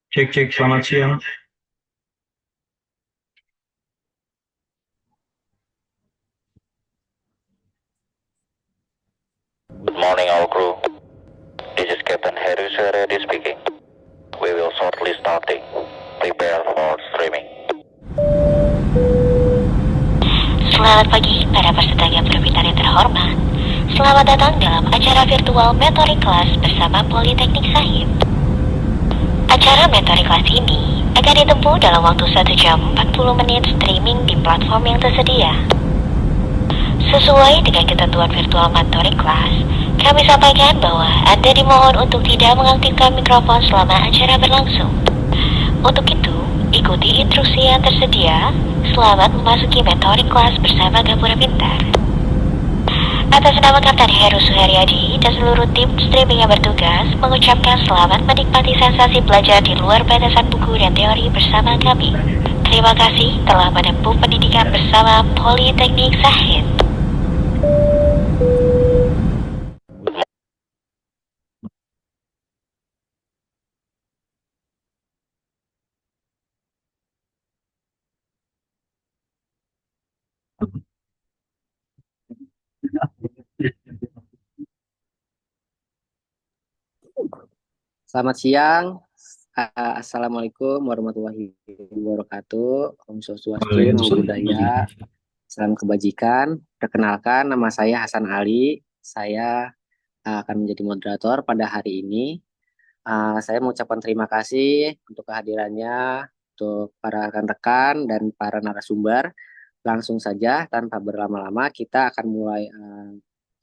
Cek cek, selamat siang. Good morning, all crew. This is Captain Harry Seredi speaking. We will shortly starting. Prepare for streaming. Selamat pagi para peserta yang berminat yang terhormat. Selamat datang dalam acara virtual Mentoring Class bersama Politeknik Sahid. Acara Mentoring Class ini akan ditempuh dalam waktu 1 jam 40 menit streaming di platform yang tersedia. Sesuai dengan ketentuan virtual Mentoring Class, kami sampaikan bahwa Anda dimohon untuk tidak mengaktifkan mikrofon selama acara berlangsung. Untuk itu, ikuti instruksi yang tersedia. Selamat memasuki mentoring kelas bersama Gapura Pintar. Atas nama Kapten Heru Suharyadi dan seluruh tim streaming yang bertugas, mengucapkan selamat menikmati sensasi belajar di luar batasan buku dan teori bersama kami. Terima kasih telah menempuh pendidikan bersama Politeknik Sahid. Selamat siang. Assalamualaikum warahmatullahi wabarakatuh. Om Swastiastu, Namo Buddhaya, salam kebajikan. Perkenalkan, nama saya Hasan Ali. Saya akan menjadi moderator pada hari ini. Saya mengucapkan terima kasih untuk kehadirannya, untuk para rekan-rekan dan para narasumber. Langsung saja, tanpa berlama-lama, kita akan mulai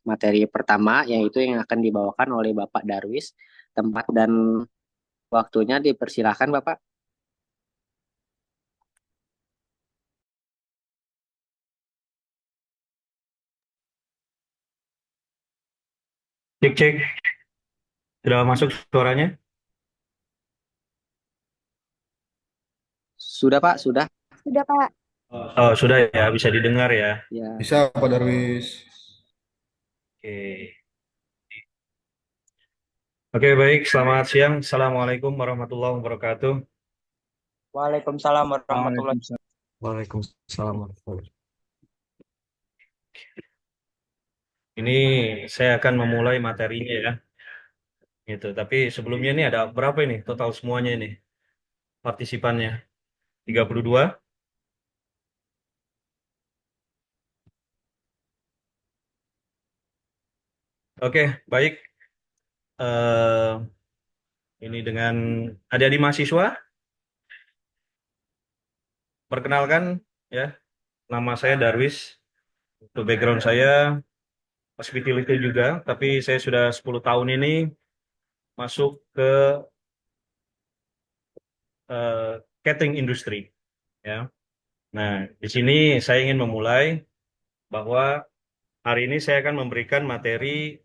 materi pertama, yaitu yang akan dibawakan oleh Bapak Darwis. Tempat dan waktunya dipersilahkan, Bapak. Cek cek, sudah masuk suaranya? Sudah, Pak, sudah. Sudah, Pak. Oh, sudah ya, bisa didengar ya. Ya, Bisa Pak Darwis. Oke. Oke, baik. Selamat siang. Assalamualaikum warahmatullahi wabarakatuh. Waalaikumsalam warahmatullahi Waalaikumsalam. Waalaikumsalam warahmatullahi wabarakatuh. Ini saya akan memulai materinya ya. Gitu. Tapi sebelumnya ini ada berapa ini total semuanya ini partisipannya? 32. Oke, baik. Eh, ini dengan adik-adik mahasiswa. Perkenalkan ya, nama saya Darwis. Untuk background saya hospitality juga, tapi saya sudah 10 tahun ini masuk ke eh, catering industry ya. Nah, di sini saya ingin memulai bahwa hari ini saya akan memberikan materi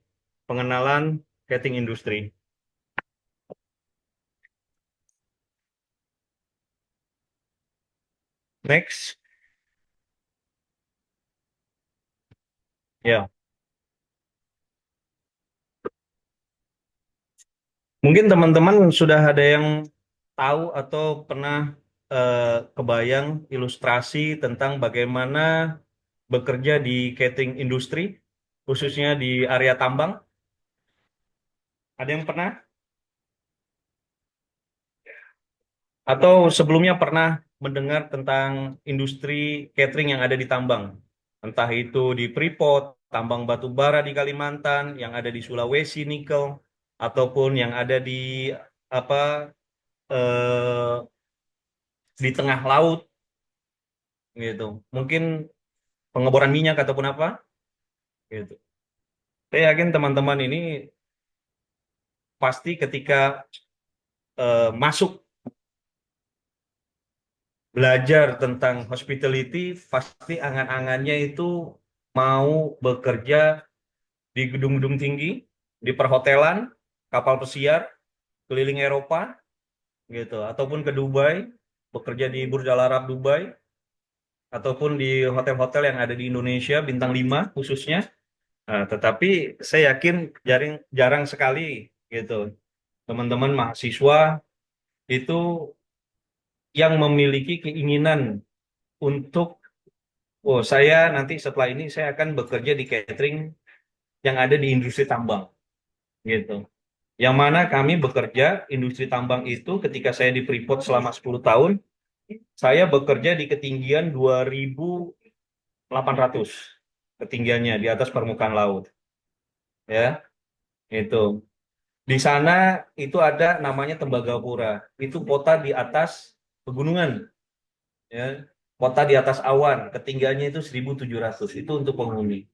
pengenalan catering industry. Next. Ya, mungkin teman-teman sudah ada yang tahu atau pernah kebayang ilustrasi tentang bagaimana bekerja di catering industri, khususnya di area tambang. Ada yang pernah? Atau sebelumnya pernah mendengar tentang industri catering yang ada di tambang? Entah itu di Freeport, tambang batu bara di Kalimantan, yang ada di Sulawesi, nikel, ataupun yang ada di apa eh, di tengah laut, gitu. Mungkin pengeboran minyak ataupun apa, gitu. Saya yakin teman-teman ini pasti ketika masuk belajar tentang hospitality, pasti angan-angannya itu mau bekerja di gedung-gedung tinggi, di perhotelan, kapal pesiar, keliling Eropa, gitu, ataupun ke Dubai, bekerja di Burj Al Arab Dubai, ataupun di hotel-hotel yang ada di Indonesia, bintang 5 khususnya. Nah, tetapi saya yakin jarang sekali, gitu, teman-teman mahasiswa itu yang memiliki keinginan untuk, oh saya nanti setelah ini saya akan bekerja di catering yang ada di industri tambang, gitu. Yang mana kami bekerja industri tambang itu ketika saya di Freeport selama 10 tahun, saya bekerja di ketinggian 2.800 ketinggiannya di atas permukaan laut, ya. Itu. Di sana itu ada namanya Tembagapura. Itu kota di atas pegunungan, ya. Kota di atas awan, ketinggiannya itu 1.700. Itu untuk penghuni.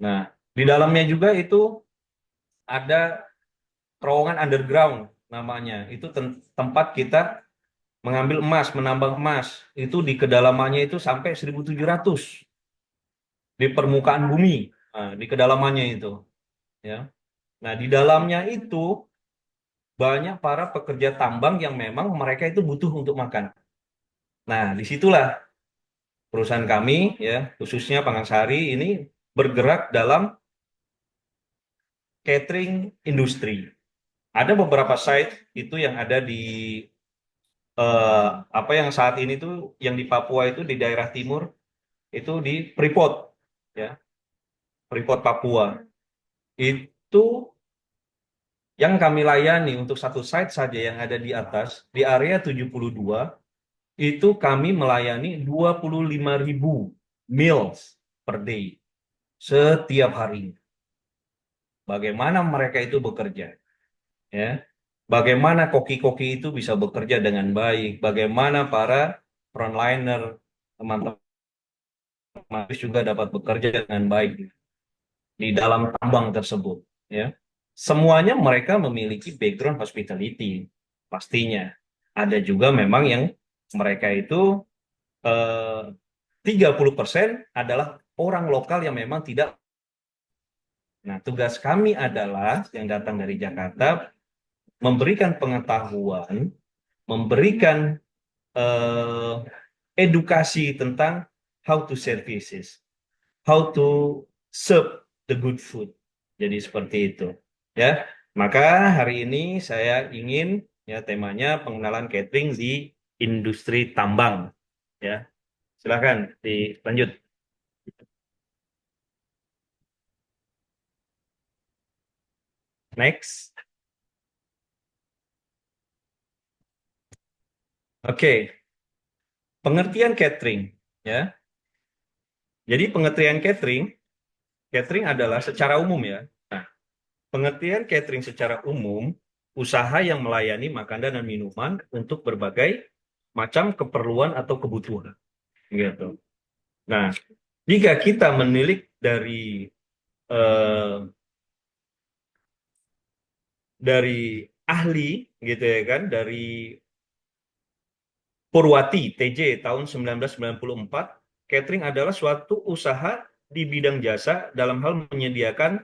Nah, di dalamnya juga itu ada terowongan underground namanya. Itu tempat kita mengambil emas, menambang emas. Itu di kedalamannya itu sampai 1.700 di permukaan bumi. Nah, di kedalamannya itu, ya. Nah, di dalamnya itu banyak para pekerja tambang yang memang mereka itu butuh untuk makan. Nah, disitulah perusahaan kami, ya, khususnya Pangangsari ini bergerak dalam catering industri. Ada beberapa site itu yang ada di apa yang saat ini tuh yang di Papua itu di daerah timur itu di Freeport, ya, Freeport Papua. Itu yang kami layani untuk satu site saja yang ada di atas di area 72 itu kami melayani 25.000 meals per day setiap hari. Bagaimana mereka itu bekerja, ya? Bagaimana koki-koki itu bisa bekerja dengan baik? Bagaimana para frontliner, teman-teman juga dapat bekerja dengan baik di dalam tambang tersebut, ya? Semuanya mereka memiliki background hospitality, pastinya. Ada juga memang yang mereka itu eh, 30% adalah orang lokal yang memang tidak. Nah, tugas kami adalah yang datang dari Jakarta memberikan pengetahuan, memberikan eh, edukasi tentang how to services, how to serve the good food. Jadi seperti itu, ya. Maka hari ini saya ingin, ya, temanya pengenalan catering di industri tambang, ya. Silakan dilanjut. Next. Oke, pengertian catering, ya. Jadi pengertian catering adalah secara umum, ya. Nah, pengertian catering secara umum, usaha yang melayani makanan dan minuman untuk berbagai macam keperluan atau kebutuhan, gitu. Nah, jika kita menilik eh, dari ahli, gitu ya kan, dari Purwati TJ tahun 1994, catering adalah suatu usaha di bidang jasa dalam hal menyediakan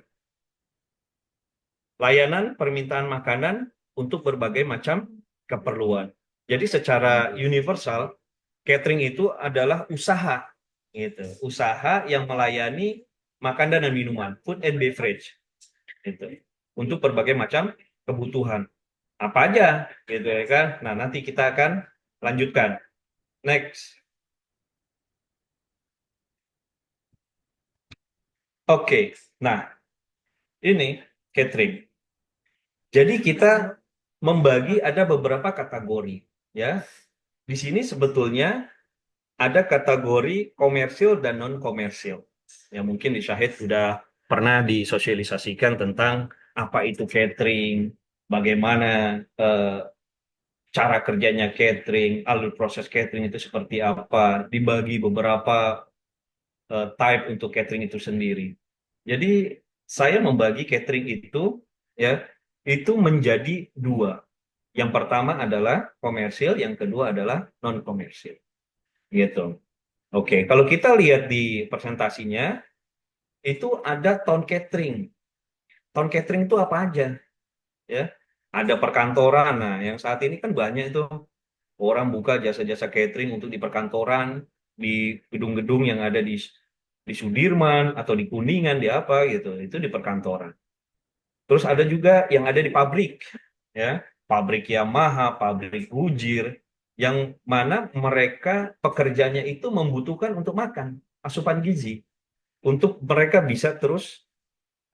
layanan permintaan makanan untuk berbagai macam keperluan. Jadi secara universal, catering itu adalah usaha, gitu. Usaha yang melayani makanan dan minuman, food and beverage, gitu. Untuk berbagai macam kebutuhan. Apa aja, gitu ya kan? Nah, nanti kita akan lanjutkan. Next. Oke. Nah, ini catering. Jadi kita membagi ada beberapa kategori, ya. Di sini sebetulnya ada kategori komersil dan non komersil. Ya, mungkin di Syahid sudah pernah disosialisasikan tentang apa itu catering, bagaimana cara kerjanya catering, alur proses catering itu seperti apa, dibagi beberapa type untuk catering itu sendiri. Jadi saya membagi catering itu, ya, itu menjadi dua. Yang pertama adalah komersil, yang kedua adalah non komersil, gitu. Oke, kalau kita lihat di presentasinya itu ada town catering. Town catering itu apa aja, ya? Ada perkantoran. Nah, yang saat ini kan banyak itu orang buka jasa-jasa catering untuk di perkantoran, di gedung-gedung yang ada di Sudirman atau di Kuningan, di apa gitu. Itu di perkantoran. Terus ada juga yang ada di pabrik, ya. pabrik Yamaha, pabrik Goodyear, yang mana mereka pekerjanya itu membutuhkan untuk makan, asupan gizi, untuk mereka bisa terus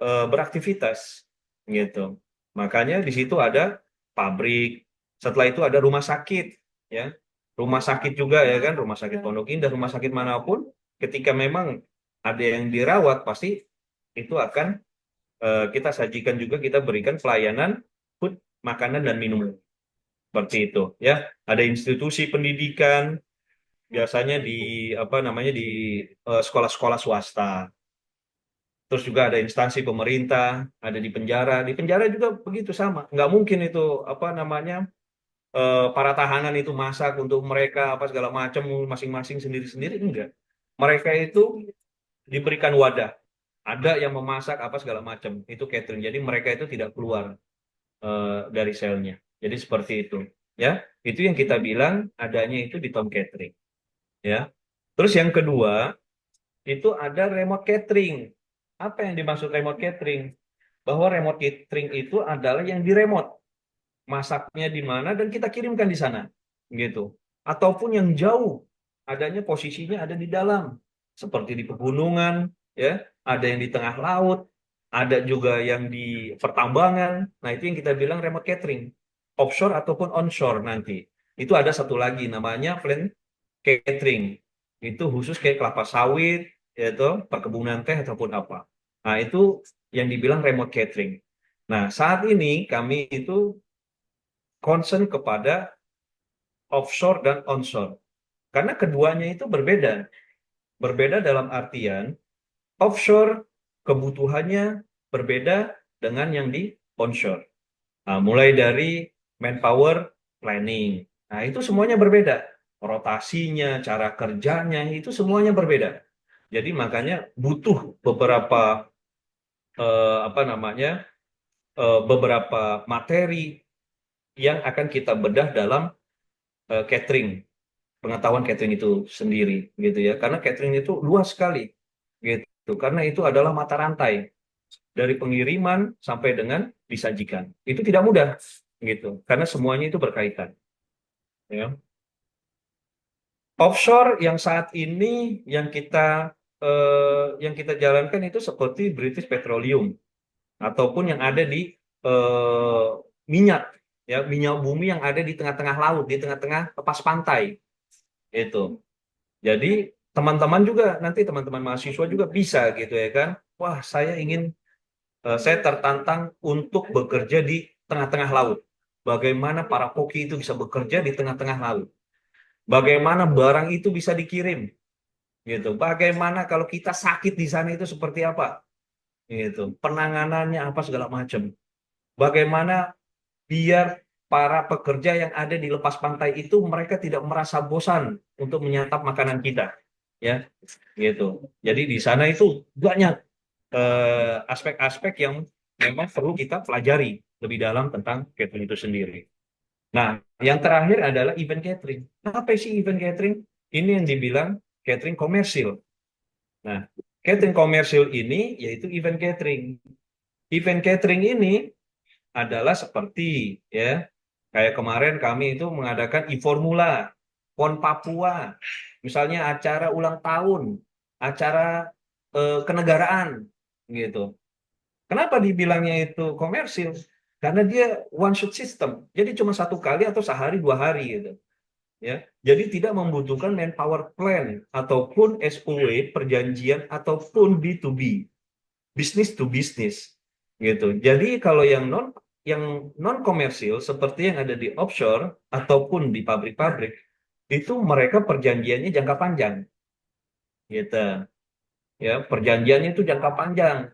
beraktivitas, gitu. Makanya di situ ada pabrik, setelah itu ada rumah sakit, ya, rumah sakit juga ya kan, rumah sakit Pondok Indah, rumah sakit manapun, ketika memang ada yang dirawat, pasti itu akan kita sajikan juga, kita berikan pelayanan food, makanan dan minuman seperti itu, ya. Ada institusi pendidikan, biasanya di apa namanya di sekolah-sekolah swasta. Terus juga ada instansi pemerintah, ada di penjara. Di penjara juga begitu sama. Nggak mungkin itu apa namanya para tahanan itu masak untuk mereka apa segala macam masing-masing sendiri-sendiri, enggak. Mereka itu diberikan wadah. Ada yang memasak apa segala macam. Itu catering. Jadi mereka itu tidak keluar dari selnya. Jadi seperti itu. Ya, itu yang kita bilang adanya itu di Tom Catering. Ya. Terus yang kedua itu ada remote catering. Apa yang dimaksud remote catering? Bahwa remote catering itu adalah yang di remote, masaknya di mana dan kita kirimkan di sana, gitu. Ataupun yang jauh, adanya posisinya ada di dalam, seperti di pegunungan, ya, ada yang di tengah laut, ada juga yang di pertambangan. Nah, itu yang kita bilang remote catering, offshore ataupun onshore nanti. Itu ada satu lagi namanya plant catering. Itu khusus kayak kelapa sawit, yaitu perkebunan teh ataupun apa. Nah, itu yang dibilang remote catering. Nah, saat ini kami itu concern kepada offshore dan onshore. Karena keduanya itu berbeda. Berbeda dalam artian offshore kebutuhannya berbeda dengan yang di onshore. Nah, mulai dari manpower planning. Nah, itu semuanya berbeda. Rotasinya, cara kerjanya, itu semuanya berbeda. Jadi makanya butuh beberapa apa namanya beberapa materi yang akan kita bedah dalam catering, pengetahuan catering itu sendiri, gitu ya. Karena catering itu luas sekali, gitu. Karena itu adalah mata rantai dari pengiriman sampai dengan disajikan. Itu tidak mudah, gitu. Karena semuanya itu berkaitan. Ya. Offshore yang saat ini yang kita jalankan itu seperti British Petroleum ataupun yang ada di eh, minyak, ya, minyak bumi yang ada di tengah-tengah laut, di tengah-tengah lepas pantai itu. Jadi teman-teman juga nanti teman-teman mahasiswa juga bisa gitu ya kan. Wah, saya tertantang untuk bekerja di tengah-tengah laut. Bagaimana para koki itu bisa bekerja di tengah-tengah laut? Bagaimana barang itu bisa dikirim? Gitu. Bagaimana kalau kita sakit di sana itu seperti apa? Gitu. Penanganannya apa segala macam. Bagaimana biar para pekerja yang ada di lepas pantai itu mereka tidak merasa bosan untuk menyantap makanan kita, ya, gitu. Jadi di sana itu banyak aspek-aspek yang memang perlu kita pelajari lebih dalam tentang catering itu sendiri. Nah, yang terakhir adalah event catering. Apa sih event catering? Ini yang dibilang catering komersil. Nah, catering komersil ini yaitu event catering. Event catering ini adalah seperti, ya, kayak kemarin kami itu mengadakan e-formula, PON Papua, misalnya acara ulang tahun, acara kenegaraan, gitu. Kenapa dibilangnya itu komersil? Karena dia one shot system, jadi cuma satu kali atau sehari dua hari gitu. Ya, jadi tidak membutuhkan manpower plan ataupun SOW perjanjian ataupun B2B, business to business, gitu. Jadi kalau yang non komersil seperti yang ada di offshore ataupun di pabrik-pabrik itu mereka perjanjiannya jangka panjang, gitu. Ya, perjanjiannya itu jangka panjang,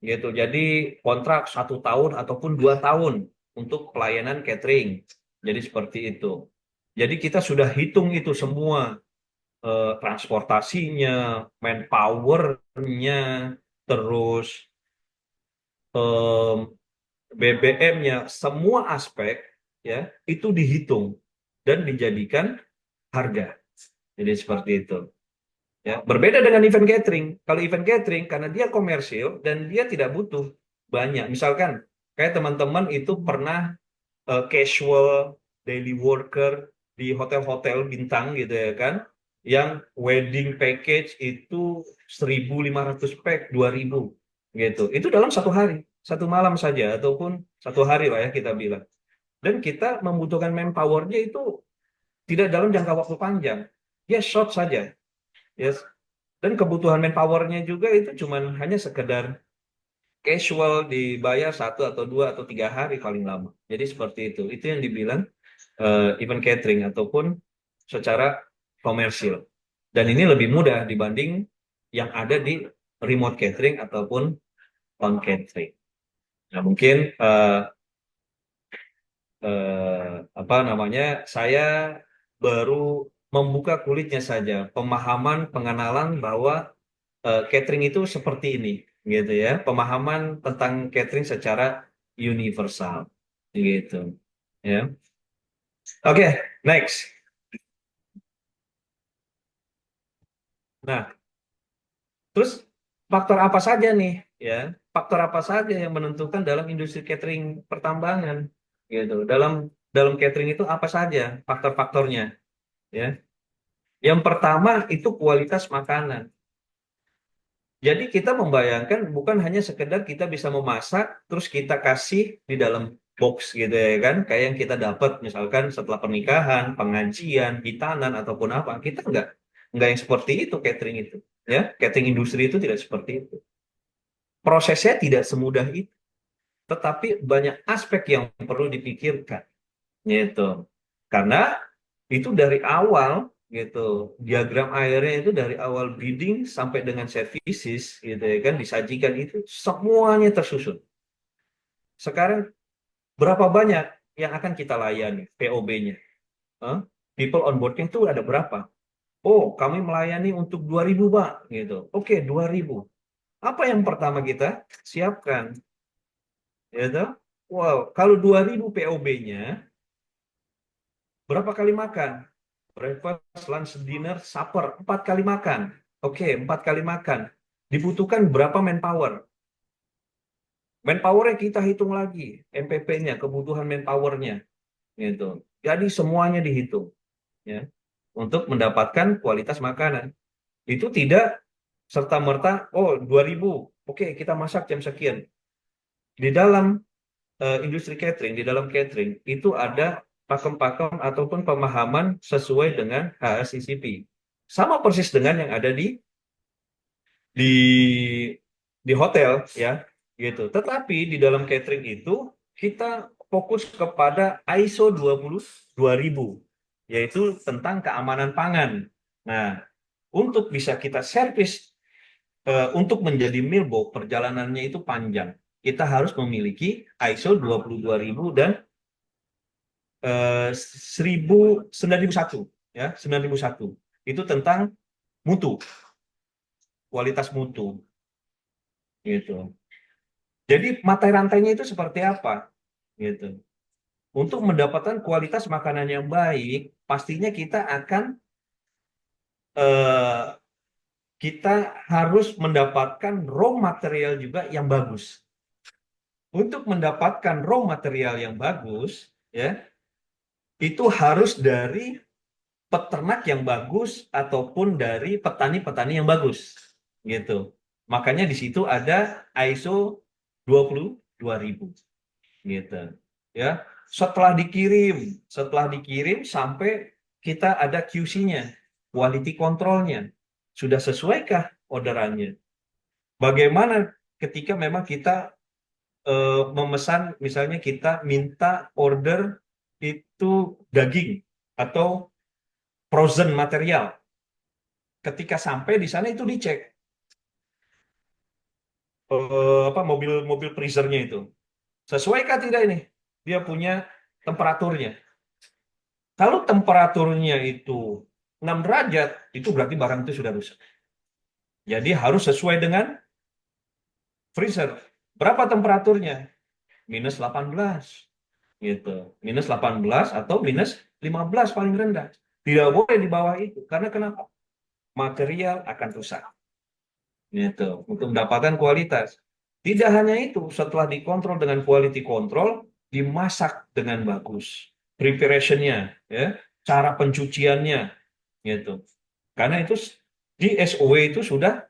gitu. Jadi kontrak 1 tahun ataupun 2 tahun untuk pelayanan catering. Jadi seperti itu. Jadi kita sudah hitung itu semua, transportasinya, manpower-nya, terus BBM-nya, semua aspek, ya, itu dihitung dan dijadikan harga. Jadi seperti itu. Ya, berbeda dengan event catering. Kalau event catering karena dia komersil dan dia tidak butuh banyak. Misalkan kayak teman-teman itu pernah casual daily worker di hotel-hotel bintang gitu ya kan, yang wedding package itu 1.500 pack 2.000 gitu. Itu dalam satu hari, satu malam saja ataupun satu hari lah ya kita bilang. Dan kita membutuhkan manpowernya itu tidak dalam jangka waktu panjang, ya short saja, yes. Dan kebutuhan manpowernya juga itu cuman hanya sekedar casual dibayar 1 atau 2 atau 3 hari paling lama. Jadi seperti itu. Itu yang dibilang event catering ataupun secara komersil. Dan ini lebih mudah dibanding yang ada di remote catering ataupun on catering. Nah, mungkin apa namanya, saya baru membuka kulitnya saja, pemahaman pengenalan bahwa catering itu seperti ini, gitu ya, pemahaman tentang catering secara universal, gitu, ya. Oke, next. Nah, terus faktor apa saja nih, ya? Faktor apa saja yang menentukan dalam industri catering pertambangan, gitu? Dalam dalam catering itu apa saja faktor-faktornya, ya? Yang pertama itu kualitas makanan. Jadi kita membayangkan bukan hanya sekedar kita bisa memasak terus kita kasih di dalam box gitu ya kan, kayak yang kita dapat misalkan setelah pernikahan, pengajian, hitanan ataupun apa. Kita enggak yang seperti itu catering itu, ya. Catering industri itu tidak seperti itu. Prosesnya tidak semudah itu, tetapi banyak aspek yang perlu dipikirkan, gitu. Karena itu dari awal, gitu, diagram airnya itu dari awal bidding sampai dengan services gitu ya kan, disajikan itu semuanya tersusun. Sekarang berapa banyak yang akan kita layani POB-nya? People on boarding itu ada berapa? Oh, kami melayani untuk 2.000 Pak, gitu. Oke, 2.000. Apa yang pertama kita siapkan, gitu? Wow, kalau 2.000 POB-nya, berapa kali makan? Breakfast, lunch, dinner, supper, 4 kali makan. Oke, 4 kali makan. Dibutuhkan berapa manpower? Manpower-nya kita hitung lagi, MPP-nya, kebutuhan manpower-nya, gitu. Jadi semuanya dihitung, ya, untuk mendapatkan kualitas makanan. Itu tidak serta-merta, oh 2.000, oke kita masak jam sekian. Di dalam industri catering, di dalam catering, itu ada pakem-pakem ataupun pemahaman sesuai dengan HACCP. Sama persis dengan yang ada di di hotel, ya, gitu. Tetapi di dalam catering itu kita fokus kepada ISO 22000, yaitu tentang keamanan pangan. Nah, untuk bisa kita servis untuk menjadi mealbox, perjalanannya itu panjang. Kita harus memiliki ISO 22000 dan 9001, ya, 9001. Itu tentang mutu, kualitas mutu, gitu. Jadi mata rantainya itu seperti apa, gitu. Untuk mendapatkan kualitas makanan yang baik, pastinya eh, kita harus mendapatkan raw material juga yang bagus. Untuk mendapatkan raw material yang bagus, ya, itu harus dari peternak yang bagus ataupun dari petani-petani yang bagus, gitu. Makanya di situ ada ISO 22000, gitu, ya. Setelah dikirim sampai kita ada QC-nya, quality control-nya. Sudah sesuaikah orderannya? Bagaimana ketika memang kita memesan, misalnya kita minta order itu daging atau frozen material. Ketika sampai di sana itu dicek mobil freezernya itu sesuaikah tidak ini, dia punya temperaturnya. Kalau temperaturnya itu 6 derajat, itu berarti barang itu sudah rusak. Jadi harus sesuai dengan freezer. Berapa temperaturnya? Minus 18. Gitu. Minus 18 atau minus 15 paling rendah. Tidak boleh di bawah itu. Karena kenapa? Material akan rusak. Gitu. Untuk mendapatkan kualitas. Tidak hanya itu, setelah dikontrol dengan quality control, dimasak dengan bagus, preparation-nya, ya, cara pencuciannya, gitu. Karena itu di SOW itu sudah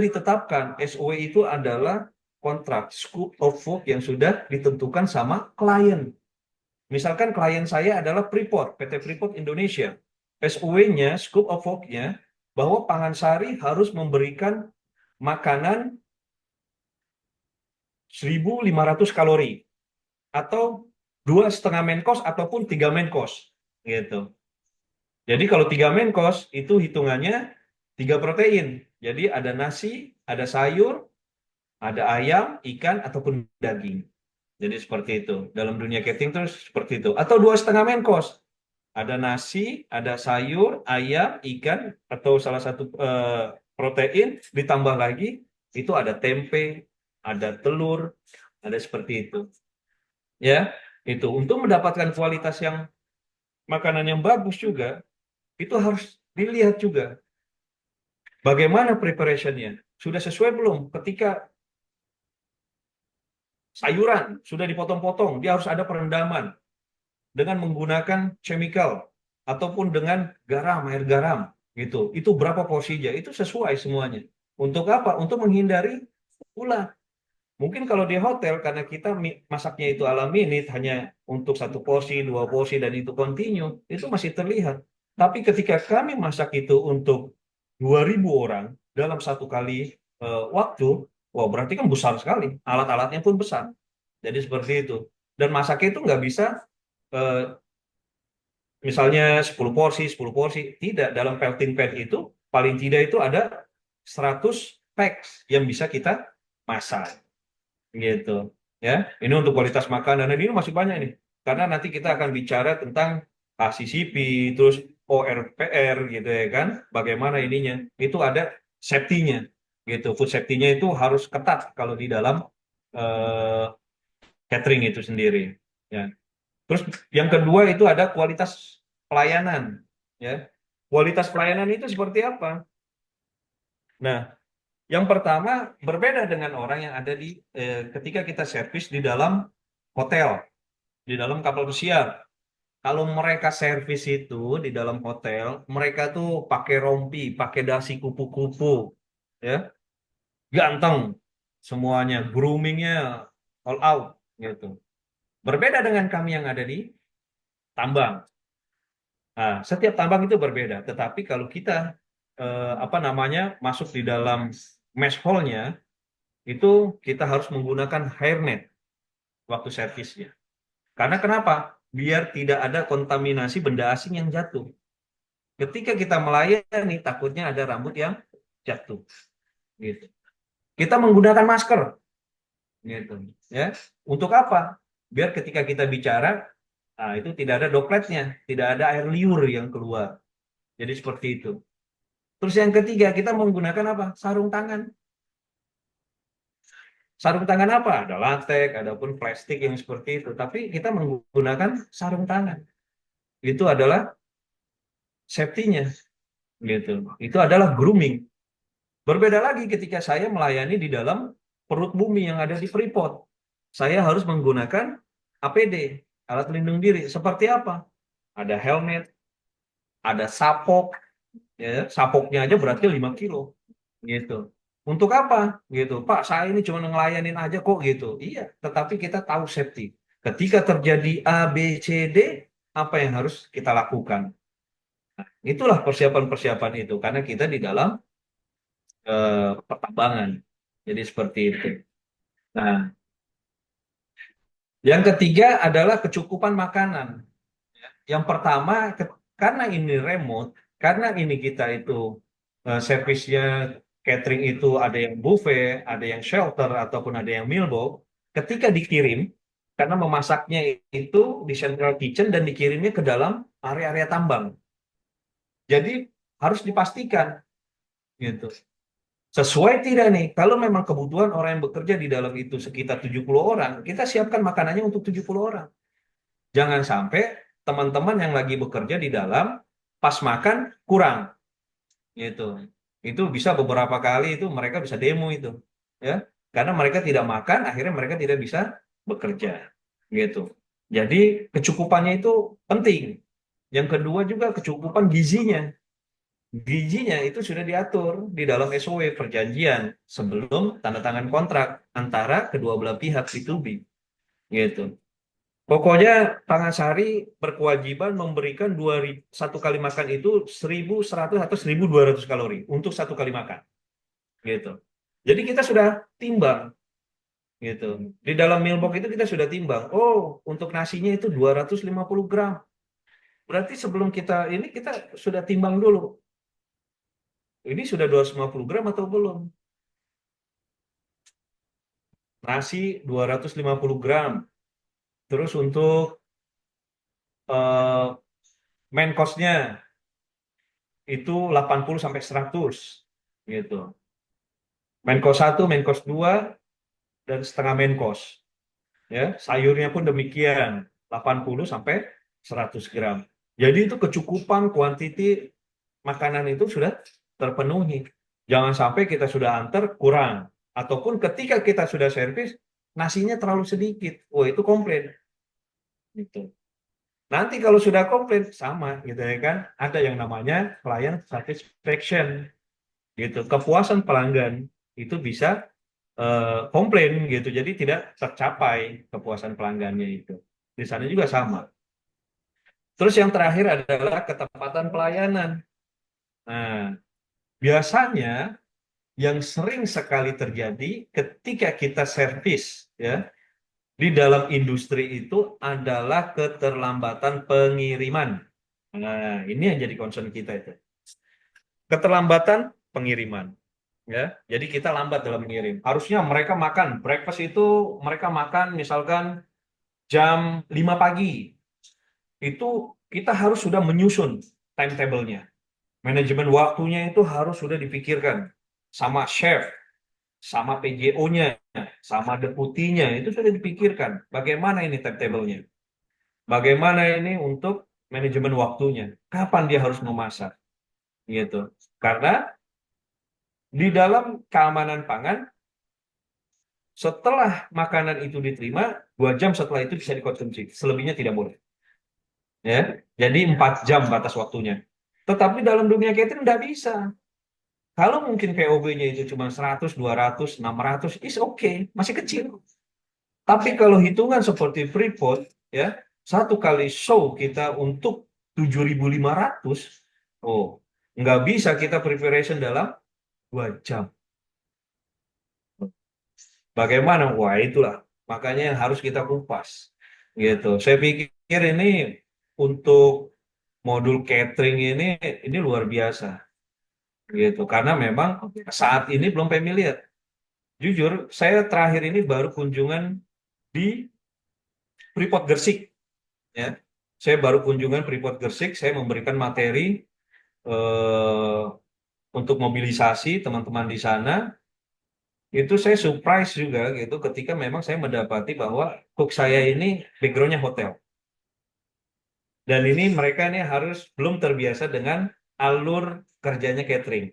ditetapkan. SOW itu adalah kontrak scope of work yang sudah ditentukan sama klien. Misalkan klien saya adalah Freeport, PT Freeport Indonesia. SOW-nya, scope of work-nya, bahwa Pangansari harus memberikan makanan 1.500 kalori atau 2,5 main course ataupun 3 main course, gitu. Jadi kalau 3 main course itu hitungannya 3 protein. Jadi ada nasi, ada sayur, ada ayam, ikan ataupun daging. Jadi seperti itu. Dalam dunia catering terus seperti itu. Atau 2,5 main course. Ada nasi, ada sayur, ayam, ikan atau salah satu protein ditambah lagi itu ada tempe, ada telur, ada seperti itu. Ya, itu untuk mendapatkan kualitas yang makanan yang bagus juga itu harus dilihat juga bagaimana preparationnya. Sudah sesuai belum? Ketika sayuran sudah dipotong-potong, dia harus ada perendaman dengan menggunakan chemical ataupun dengan garam, air garam, gitu. Itu berapa porsinya? Itu sesuai semuanya. Untuk apa? Untuk menghindari ulah. Mungkin kalau di hotel karena kita masaknya itu ala minute hanya untuk 1 porsi, 2 porsi dan itu continue, itu masih terlihat. Tapi ketika kami masak itu untuk 2.000 orang dalam satu kali waktu, wah berarti kan besar sekali. Alat-alatnya pun besar. Jadi seperti itu. Dan masaknya itu nggak bisa eh, misalnya 10 porsi, 10 porsi. Tidak, dalam melting pan itu paling tidak itu ada 100 packs yang bisa kita masak. Gitu. Ya, ini untuk kualitas makanan. Dan ini masih banyak nih. Karena nanti kita akan bicara tentang HACCP, terus ORPR gitu ya kan. Bagaimana ininya. Itu ada safety-nya. Gitu. Food safety-nya itu harus ketat kalau di dalam eh, catering itu sendiri. Ya. Terus yang kedua itu ada kualitas pelayanan, ya. Kualitas pelayanan itu seperti apa? Nah, yang pertama berbeda dengan orang yang ada di ketika kita servis di dalam hotel, di dalam kapal pesiar. Kalau mereka servis itu di dalam hotel, mereka tuh pakai rompi, pakai dasi kupu-kupu, ya, ganteng semuanya, groomingnya all out, gitu. Berbeda dengan kami yang ada di tambang. Nah, setiap tambang itu berbeda, tetapi kalau kita apa namanya masuk di dalam mesh hall-nya itu kita harus menggunakan hairnet waktu servisnya. Karena kenapa? Biar tidak ada kontaminasi benda asing yang jatuh. Ketika kita melayani takutnya ada rambut yang jatuh. Gitu. Kita menggunakan masker, gitu, ya. Untuk apa? Biar ketika kita bicara, nah, itu tidak ada dropletnya, tidak ada air liur yang keluar. Jadi seperti itu. Terus yang ketiga, kita menggunakan apa? Sarung tangan. Sarung tangan apa? Ada latex, ada pun plastik yang seperti itu. Tapi kita menggunakan sarung tangan. Itu adalah safety-nya. Gitu. Itu adalah grooming. Berbeda lagi ketika saya melayani di dalam perut bumi yang ada di Freeport. Saya harus menggunakan APD, alat pelindung diri. Seperti apa? Ada helmet, ada sapok, ya, sapoknya aja berarti 5 kilo. Gitu. Untuk apa? Gitu. Pak, saya ini cuma ngelayanin aja kok gitu. Iya, tetapi kita tahu safety. Ketika terjadi A, B, C, D, apa yang harus kita lakukan? Nah, itulah persiapan-persiapan itu. Karena kita di dalam pertambangan. Jadi seperti itu. Nah, yang ketiga adalah kecukupan makanan. Yang pertama, karena ini remote, karena ini kita itu servisnya catering itu ada yang buffet, ada yang shelter, ataupun ada yang meal box, ketika dikirim, karena memasaknya itu di central kitchen dan dikirimnya ke dalam area-area tambang. Jadi harus dipastikan gitu. Sesuai tidak nih, kalau memang kebutuhan orang yang bekerja di dalam itu sekitar 70 orang, kita siapkan makanannya untuk 70 orang. Jangan sampai teman-teman yang lagi bekerja di dalam pas makan kurang gitu. Itu bisa beberapa kali itu mereka bisa demo itu, ya. Karena mereka tidak makan, akhirnya mereka tidak bisa bekerja, gitu. Jadi kecukupannya itu penting. Yang kedua juga kecukupan gizinya. Gizinya itu sudah diatur di dalam SOW perjanjian sebelum tanda tangan kontrak antara kedua belah pihak B2B, gitu. Pokoknya Pangasari berkewajiban memberikan satu kali makan itu 1.100 atau 1.200 kalori untuk satu kali makan, gitu. Jadi kita sudah timbang, gitu. Di dalam mealbox itu kita sudah timbang. Oh, untuk nasinya itu 250 gram. Berarti sebelum kita sudah timbang dulu. Ini sudah 250 gram atau belum? Nasi 250 gram. Terus untuk eh, main course-nya itu 80 sampai 100 gitu. Main course 1, main course 2 dan setengah main course. Ya, sayurnya pun demikian, 80 sampai 100 gram. Jadi itu kecukupan kuantiti makanan itu sudah terpenuhi. Jangan sampai kita sudah antar kurang. Ataupun ketika kita sudah servis, nasinya terlalu sedikit. Oh, itu komplain. Gitu. Nanti kalau sudah komplain, sama gitu ya kan. Ada yang namanya client satisfaction. Gitu. Kepuasan pelanggan itu bisa komplain gitu. Jadi tidak tercapai kepuasan pelanggannya itu. Di sana juga sama. Terus yang terakhir adalah ketepatan pelayanan. Nah, biasanya yang sering sekali terjadi ketika kita servis ya di dalam industri itu adalah keterlambatan pengiriman. Nah, ini yang jadi concern kita itu. Keterlambatan pengiriman ya. Jadi kita lambat dalam mengirim. Harusnya mereka makan breakfast itu mereka makan misalkan jam 5 pagi. Itu kita harus sudah menyusun timetable-nya. Manajemen waktunya itu harus sudah dipikirkan sama chef, sama PJO-nya, sama deputinya, itu sudah dipikirkan. Bagaimana ini timetable-nya? Bagaimana ini untuk manajemen waktunya? Kapan dia harus memasak? Gitu. Karena di dalam keamanan pangan, setelah makanan itu diterima, 2 jam setelah itu bisa dikonsumsi. Selebihnya tidak boleh. Ya, jadi 4 jam batas waktunya. Tetapi dalam dunia catering tidak bisa. Kalau mungkin POB-nya itu cuma 100, 200, 600, is okay, masih kecil. Tapi kalau hitungan seperti Freeport, ya, satu kali show kita untuk 7.500, oh, nggak bisa kita preparation dalam 2 jam. Bagaimana? Wah, itulah. Makanya yang harus kita kupas. Gitu. Saya pikir ini untuk modul catering ini luar biasa. Gitu. Karena memang saat ini belum familiar. Jujur, saya terakhir ini baru kunjungan di Freeport Gersik. Ya. Saya baru kunjungan Freeport Gersik, saya memberikan materi eh, untuk mobilisasi teman-teman di sana. Itu saya surprise juga gitu ketika memang saya mendapati bahwa cook saya ini backgroundnya hotel. Dan ini mereka ini harus belum terbiasa dengan alur kerjanya catering.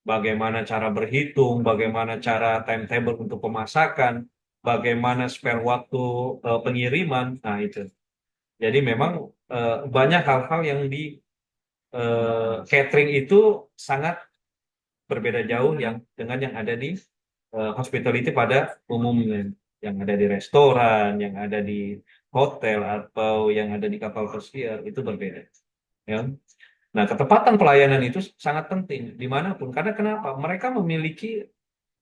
Bagaimana cara berhitung, bagaimana cara timetable untuk pemasakan, bagaimana spare waktu pengiriman. Nah, itu. Jadi memang banyak hal-hal yang di catering itu sangat berbeda jauh yang dengan yang ada di hospitality pada umumnya, yang ada di restoran, yang ada di hotel atau yang ada di kapal pesiar itu berbeda. Ya. Nah, ketepatan pelayanan itu sangat penting dimanapun. Karena kenapa? Mereka memiliki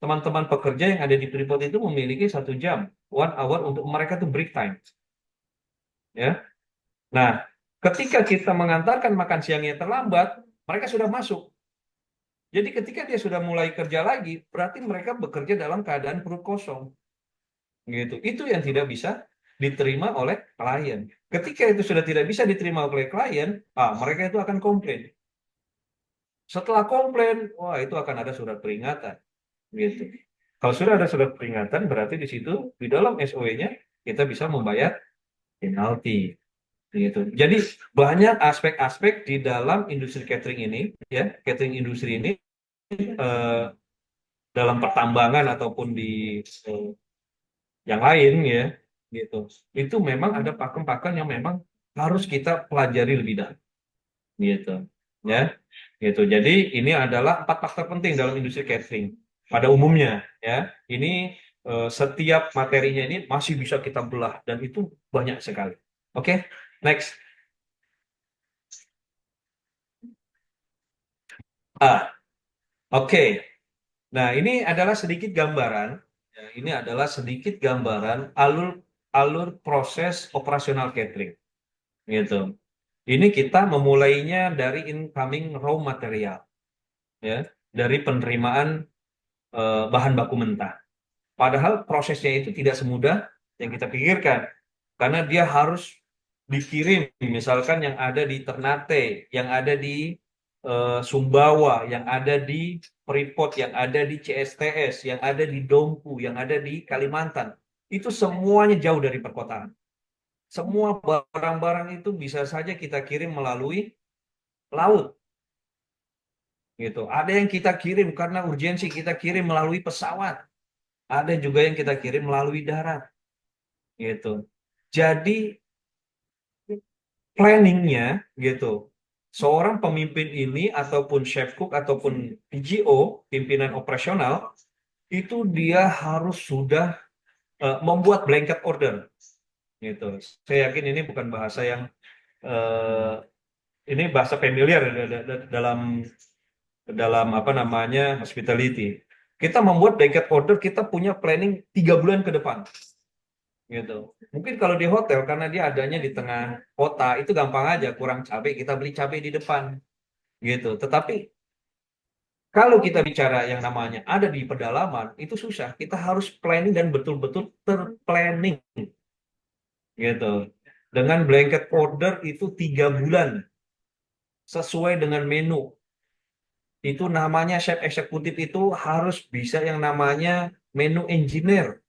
teman-teman pekerja yang ada di Freeport itu memiliki 1 jam, 1 hour untuk mereka tuh break time. Ya. Nah, ketika kita mengantarkan makan siangnya terlambat, mereka sudah masuk. Jadi ketika dia sudah mulai kerja lagi, berarti mereka bekerja dalam keadaan perut kosong. Gitu. Itu yang tidak bisa diterima oleh klien. Ketika itu sudah tidak bisa diterima oleh klien, mereka itu akan komplain. Setelah komplain, wah itu akan ada surat peringatan. Gitu. Kalau sudah ada surat peringatan, berarti di situ di dalam SOE-nya kita bisa membayar penalti. Gitu. Jadi banyak aspek-aspek di dalam industri catering ini, ya, catering industri ini eh, dalam pertambangan ataupun di yang lain, ya, gitu. Itu memang ada pakem-pakem yang memang harus kita pelajari lebih dalam, gitu. Ya, gitu. Jadi ini adalah 4 faktor penting dalam industri catering pada umumnya, ya. Ini setiap materinya ini masih bisa kita belah dan itu banyak sekali. Oke, next. Oke. Nah, ini adalah sedikit gambaran. Ya, ini adalah sedikit gambaran alur alur proses operasional catering, gitu. Ini kita memulainya dari incoming raw material, ya, dari penerimaan bahan baku mentah. Padahal prosesnya itu tidak semudah yang kita pikirkan, karena dia harus dikirim, misalkan yang ada di Ternate, yang ada di Sumbawa, yang ada di Freeport, yang ada di CSTS, yang ada di Dompu, yang ada di Kalimantan. Itu semuanya jauh dari perkotaan. Semua barang-barang itu bisa saja kita kirim melalui laut, gitu. Ada yang kita kirim karena urgensi, kita kirim melalui pesawat. Ada juga yang kita kirim melalui darat, gitu. Jadi planningnya, gitu. Seorang pemimpin ini ataupun chef cook ataupun PGO, pimpinan operasional, itu dia harus sudah membuat blanket order, gitu. Saya yakin ini bukan bahasa yang eh, ini bahasa familiar dalam dalam apa namanya hospitality. Kita membuat blanket order, kita punya planning 3 bulan ke depan, gitu. Mungkin kalau di hotel karena dia adanya di tengah kota itu gampang aja, kurang cabai kita beli cabai di depan, gitu. Tetapi kalau kita bicara yang namanya ada di pedalaman itu susah. Kita harus planning dan betul-betul terplanning, gitu. Dengan blanket order itu 3 bulan sesuai dengan menu. Itu namanya chef eksekutif itu harus bisa yang namanya menu engineer.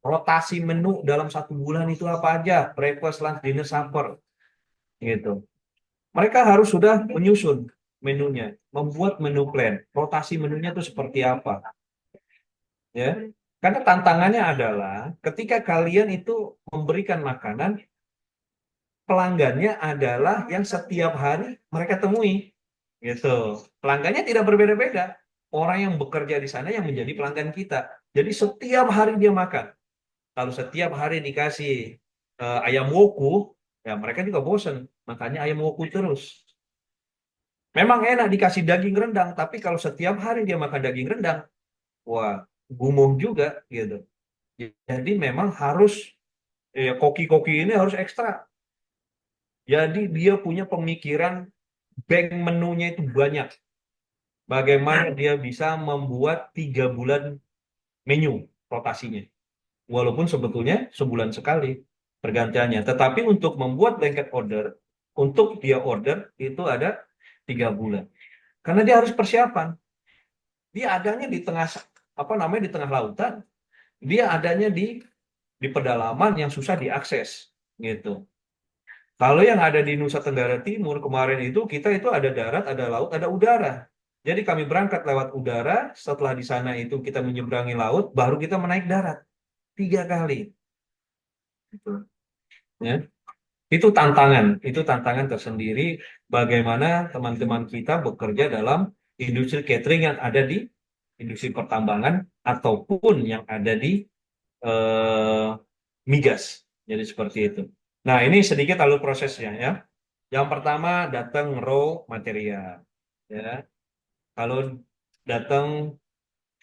Rotasi menu dalam 1 bulan itu apa aja, breakfast, lunch, dinner, supper, gitu. Mereka harus sudah menyusun menunya, membuat menu plan, rotasi menunya itu seperti apa, ya. Karena tantangannya adalah ketika kalian itu memberikan makanan, pelanggannya adalah yang setiap hari mereka temui, gitu. Pelanggannya tidak berbeda-beda. Orang yang bekerja di sana yang menjadi pelanggan kita. Jadi setiap hari dia makan. Kalau setiap hari dikasih ayam woku, ya mereka juga bosen. Makanya ayam woku terus. Memang enak dikasih daging rendang, tapi kalau setiap hari dia makan daging rendang, wah, gumoh juga, gitu. Jadi memang harus, ya, koki-koki ini harus ekstra. Jadi dia punya pemikiran bank menunya itu banyak. Bagaimana dia bisa membuat 3 bulan menu rotasinya. Walaupun sebetulnya sebulan sekali pergantiannya. Tetapi untuk membuat blanket order, untuk dia order itu ada 3 bulan. Karena dia harus persiapan. Dia adanya di tengah apa namanya di tengah lautan. Dia adanya di pedalaman yang susah diakses, gitu. Kalau yang ada di Nusa Tenggara Timur kemarin itu kita itu ada darat, ada laut, ada udara. Jadi kami berangkat lewat udara, setelah di sana itu kita menyeberangi laut, baru kita menaik darat 3 kali. Gitu. Ya. Itu tantangan tersendiri bagaimana teman-teman kita bekerja dalam industri catering yang ada di industri pertambangan ataupun yang ada di eh, migas. Jadi seperti itu. Nah, ini sedikit alur prosesnya, ya. Yang pertama datang raw material, ya. Kalau datang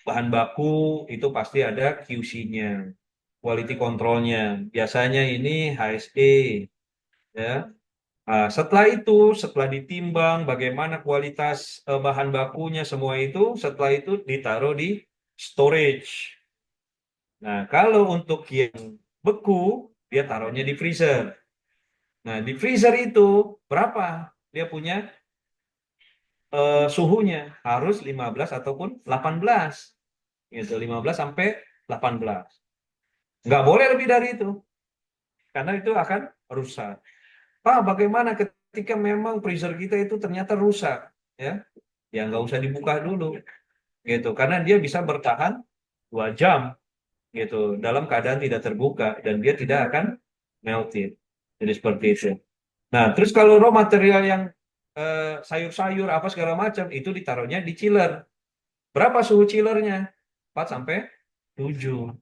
bahan baku itu pasti ada QC-nya, quality control-nya. Biasanya ini HSE, ya. Nah, setelah itu, setelah ditimbang bagaimana kualitas bahan bakunya semua itu, setelah itu ditaruh di storage. Nah, kalau untuk yang beku, dia taruhnya di freezer. Nah, di freezer itu berapa? Dia punya suhunya harus 15 ataupun 18. Gitu, 15 sampai 18. Nggak boleh lebih dari itu, karena itu akan rusak. Pak, bagaimana ketika memang freezer kita itu ternyata rusak? Ya, ya nggak usah dibuka dulu, gitu. Karena dia bisa bertahan 2 jam, gitu, dalam keadaan tidak terbuka dan dia tidak akan melted. Jadi seperti itu. Nah, terus kalau raw material yang sayur-sayur apa segala macam itu ditaruhnya di chiller. Berapa suhu chillernya? 4 sampai 7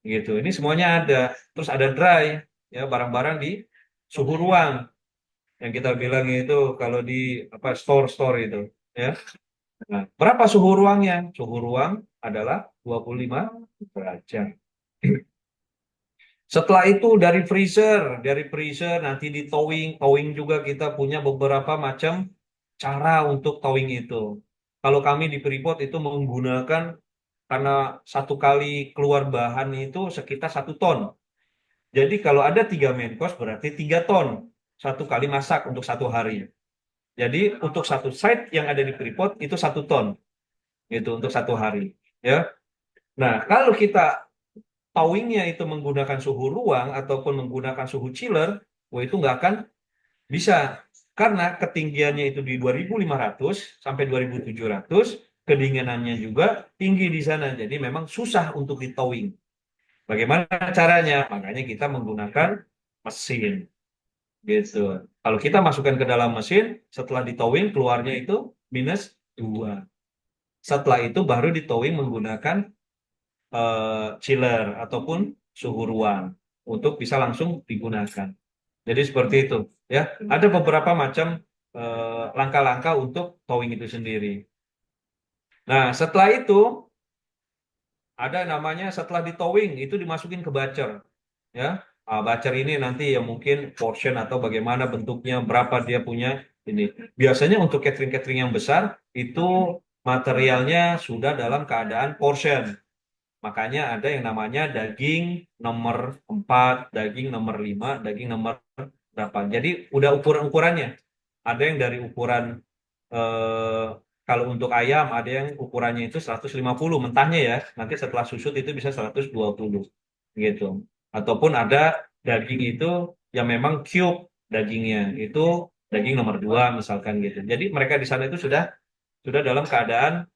gitu. Ini semuanya ada. Terus ada dry ya, barang-barang di suhu ruang yang kita bilang itu kalau di apa store-store itu ya. Nah, berapa suhu ruangnya? Suhu ruang adalah 25 derajat. Setelah itu dari freezer nanti di towing, towing juga kita punya beberapa macam cara untuk towing itu. Kalau kami di Freeport itu menggunakan karena satu kali keluar bahan itu sekitar 1 ton. Jadi kalau ada 3 main course berarti 3 ton satu kali masak untuk 1 hari. Jadi untuk satu site yang ada di Freeport itu 1 ton gitu untuk 1 hari. Ya. Nah kalau kita towingnya itu menggunakan suhu ruang ataupun menggunakan suhu chiller, wah itu nggak akan bisa. Karena ketinggiannya itu di 2500 sampai 2700, kedinginannya juga tinggi di sana. Jadi memang susah untuk di towing. Bagaimana caranya? Makanya kita menggunakan mesin. Gitu. Kalau kita masukkan ke dalam mesin, setelah di towing keluarnya itu -2. Setelah itu baru di towing menggunakan chiller ataupun suhu ruang untuk bisa langsung digunakan. Jadi seperti itu, ya. Ada beberapa macam langkah-langkah untuk towing itu sendiri. Nah, setelah itu ada namanya setelah di towing itu dimasukin ke bacer, ya. Bacer ini nanti ya mungkin portion atau bagaimana bentuknya, berapa dia punya ini. Biasanya untuk catering-catering yang besar itu materialnya sudah dalam keadaan portion. Makanya ada yang namanya daging nomor 4, daging nomor 5, daging nomor berapa. Jadi udah ukuran-ukurannya. Ada yang dari ukuran, eh, kalau untuk ayam ada yang ukurannya itu 150 mentahnya ya. Nanti setelah susut itu bisa 120 gitu. Ataupun ada daging itu yang memang cube dagingnya. Itu daging nomor 2 misalkan gitu. Jadi mereka di sana itu sudah dalam keadaan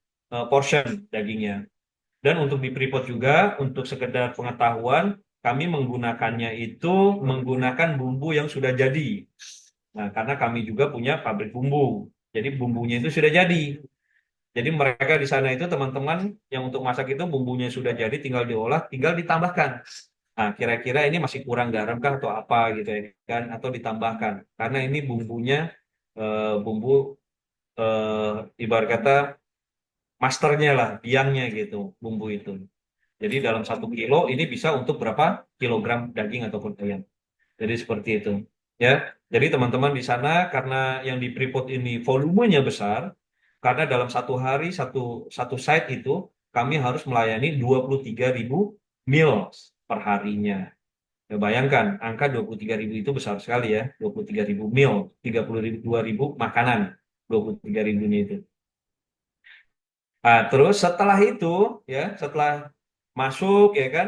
portion dagingnya. Dan untuk di Freeport juga, untuk sekedar pengetahuan, kami menggunakannya itu menggunakan bumbu yang sudah jadi. Nah, karena kami juga punya pabrik bumbu. Jadi bumbunya itu sudah jadi. Jadi mereka di sana itu teman-teman yang untuk masak itu bumbunya sudah jadi, tinggal diolah, tinggal ditambahkan. Nah, kira-kira ini masih kurang garam kah atau apa gitu ya kan? Atau ditambahkan. Karena ini bumbunya bumbu ibarat kata masternya lah, biangnya gitu, bumbu itu. Jadi dalam 1 kilo ini bisa untuk berapa kilogram daging ataupun ayam. Jadi seperti itu. Ya, jadi teman-teman di sana karena yang di Freeport ini volumenya besar, karena dalam 1 hari satu satu site itu kami harus melayani 23.000 meals per harinya. Ya, bayangkan angka 23.000 itu besar sekali ya, 23.000 meal, 32.000 makanan, 23.000-nya itu. Nah, terus setelah itu ya, setelah masuk ya kan.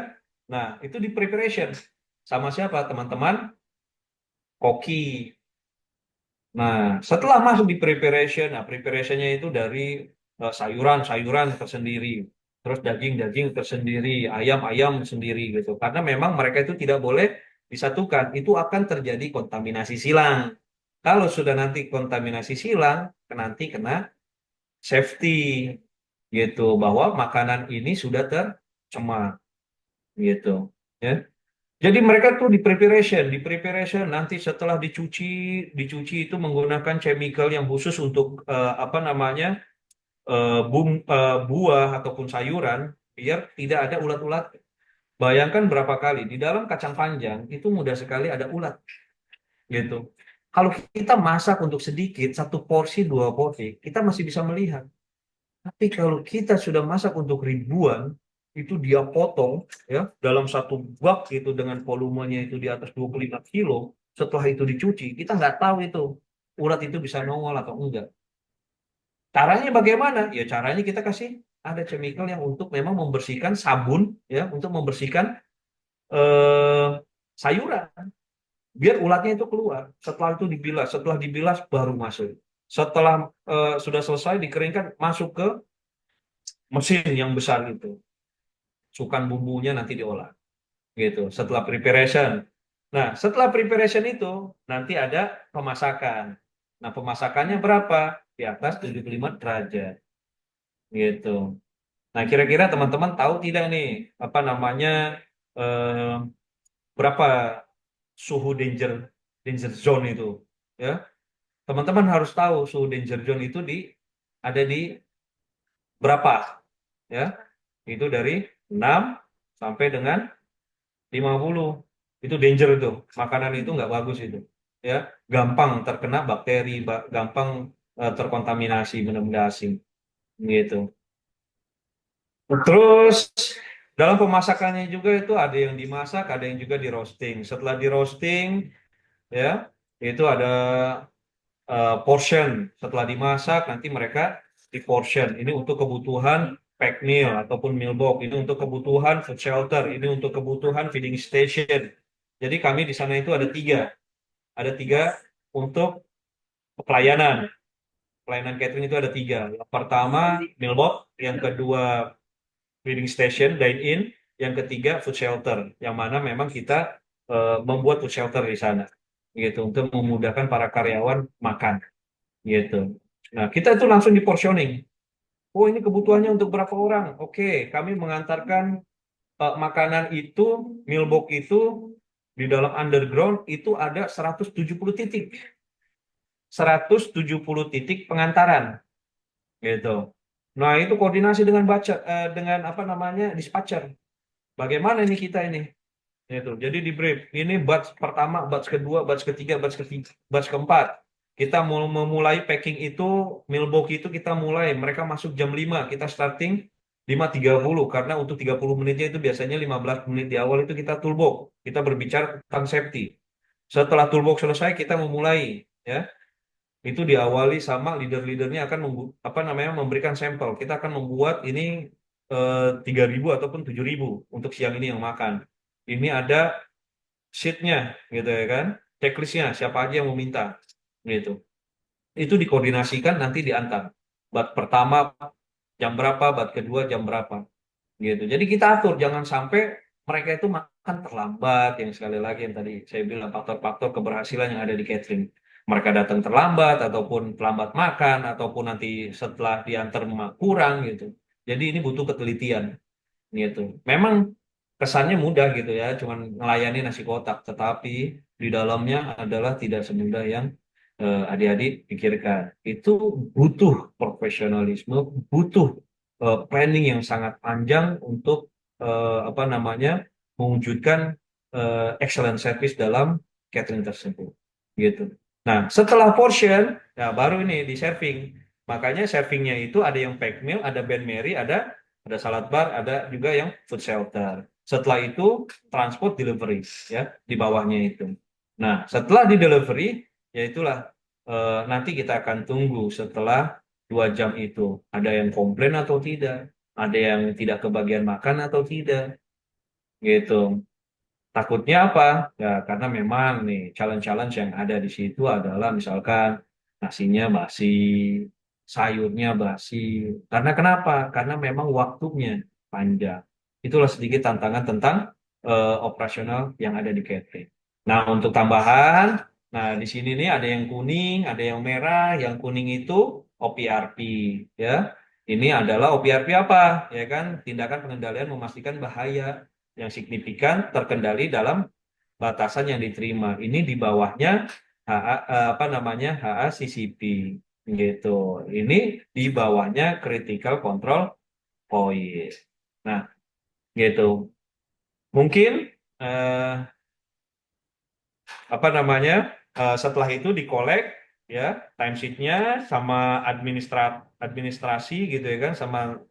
Nah, itu di preparation sama siapa? Teman-teman koki. Nah, setelah masuk di preparation, nah preparationnya itu dari sayuran-sayuran tersendiri, terus daging-daging tersendiri, ayam-ayam sendiri gitu. Karena memang mereka itu tidak boleh disatukan, itu akan terjadi kontaminasi silang. Kalau sudah nanti kontaminasi silang, nanti kena safety gitu, bahwa makanan ini sudah tercemar gitu. Ya. Jadi mereka tuh di preparation nanti setelah dicuci itu menggunakan chemical yang khusus untuk apa namanya buah ataupun sayuran biar tidak ada ulat-ulat. Bayangkan berapa kali di dalam kacang panjang itu mudah sekali ada ulat, gitu. Kalau kita masak untuk sedikit, 1 porsi, 2 porsi, kita masih bisa melihat. Tapi kalau kita sudah masak untuk ribuan, itu dia potong ya dalam 1 bak itu dengan volumenya itu di atas 25 kilo. Setelah itu dicuci, kita nggak tahu itu ulat itu bisa nongol atau enggak. Caranya bagaimana? Ya caranya kita kasih ada chemical yang untuk memang membersihkan sabun ya untuk membersihkan eh, sayuran biar ulatnya itu keluar. Setelah dibilas baru masuk. Setelah sudah selesai dikeringkan masuk ke mesin yang besar itu. sukan bumbunya nanti diolah gitu. Setelah preparation. Nah, setelah preparation itu nanti ada pemasakan. Nah, pemasakannya berapa? Di atas 75 derajat gitu. Nah, kira-kira teman-teman tahu tidak nih apa namanya eh, berapa suhu danger danger zone itu? Ya, teman-teman harus tahu suhu danger zone itu ada di berapa ya? Itu dari 6 sampai dengan 50. Itu danger itu. Makanan itu nggak bagus itu. Ya, gampang terkena bakteri, gampang terkontaminasi benda-benda asing gitu. Terus dalam pemasakannya juga itu ada yang dimasak, ada yang juga di roasting. Setelah di roasting ya, itu ada portion. Setelah dimasak nanti mereka di portion. Ini untuk kebutuhan pack meal ataupun meal box. Ini untuk kebutuhan food shelter. Ini untuk kebutuhan feeding station. Jadi kami di sana itu ada tiga. Ada tiga untuk pelayanan. Pelayanan catering itu ada tiga. Yang pertama meal box, yang kedua feeding station, dine-in, yang ketiga food shelter. Yang mana memang kita membuat food shelter di sana. Gitu, untuk memudahkan para karyawan makan. Gitu. Nah, kita itu langsung di portioning. Oh, ini kebutuhannya untuk berapa orang? Oke, kami mengantarkan makanan itu, meal box itu di dalam underground itu ada 170 titik. 170 titik pengantaran gitu. Nah, itu koordinasi dengan dengan apa namanya? Dispatcher. Bagaimana ini kita ini? Gitu. Jadi di brief, ini batch pertama, batch kedua, batch ketiga, batch keempat. Kita mau memulai packing itu, mailbox itu kita mulai, mereka masuk jam 5, kita starting 5.30 karena untuk 30 menitnya itu biasanya 15 menit di awal itu kita toolbox. Kita berbicara tentang safety. Setelah toolbox selesai kita memulai ya. Itu diawali sama leader-leadernya akan apa namanya memberikan sampel. Kita akan membuat ini 3.000 ataupun 7.000 untuk siang ini yang makan. Ini ada sheet-nya gitu ya kan, checklist-nya siapa aja yang meminta gitu. Itu dikoordinasikan nanti diantar. Bat pertama jam berapa, bat kedua jam berapa gitu. Jadi kita atur jangan sampai mereka itu makan terlambat yang sekali lagi yang tadi saya bilang faktor-faktor keberhasilan yang ada di catering. Mereka datang terlambat ataupun terlambat makan ataupun nanti setelah diantar kurang gitu. Jadi ini butuh ketelitian gitu. Memang kesannya mudah gitu ya, cuman melayani nasi kotak, tetapi di dalamnya adalah tidak semudah yang adik-adik pikirkan. Itu butuh profesionalisme, butuh planning yang sangat panjang untuk apa namanya mewujudkan excellent service dalam catering tersebut, gitu. Nah, setelah portion, ya baru ini di serving. Makanya servingnya itu ada yang pack meal, ada Ben Mary, ada salad bar, ada juga yang food shelter. Setelah itu transport delivery ya di bawahnya itu. Nah, setelah di delivery ya itulah nanti kita akan tunggu setelah 2 jam itu ada yang komplain atau tidak, ada yang tidak kebagian makan atau tidak, gitu. Takutnya apa? Ya karena memang nih challenge-challenge yang ada di situ adalah misalkan nasinya basi, sayurnya basi. Karena kenapa? Karena memang waktunya panjang. Itulah sedikit tantangan tentang operasional yang ada di catering. Nah, untuk tambahan, nah di sini nih ada yang kuning, ada yang merah. Yang kuning itu OPRP, ya. Ini adalah OPRP apa? Ya kan, tindakan pengendalian memastikan bahaya yang signifikan terkendali dalam batasan yang diterima. Ini di bawahnya apa namanya HACCP gitu. Ini di bawahnya Critical Control Point. Nah, gitu. Mungkin eh, apa namanya setelah itu dikolek ya timesheetnya sama administrasi gitu ya kan sama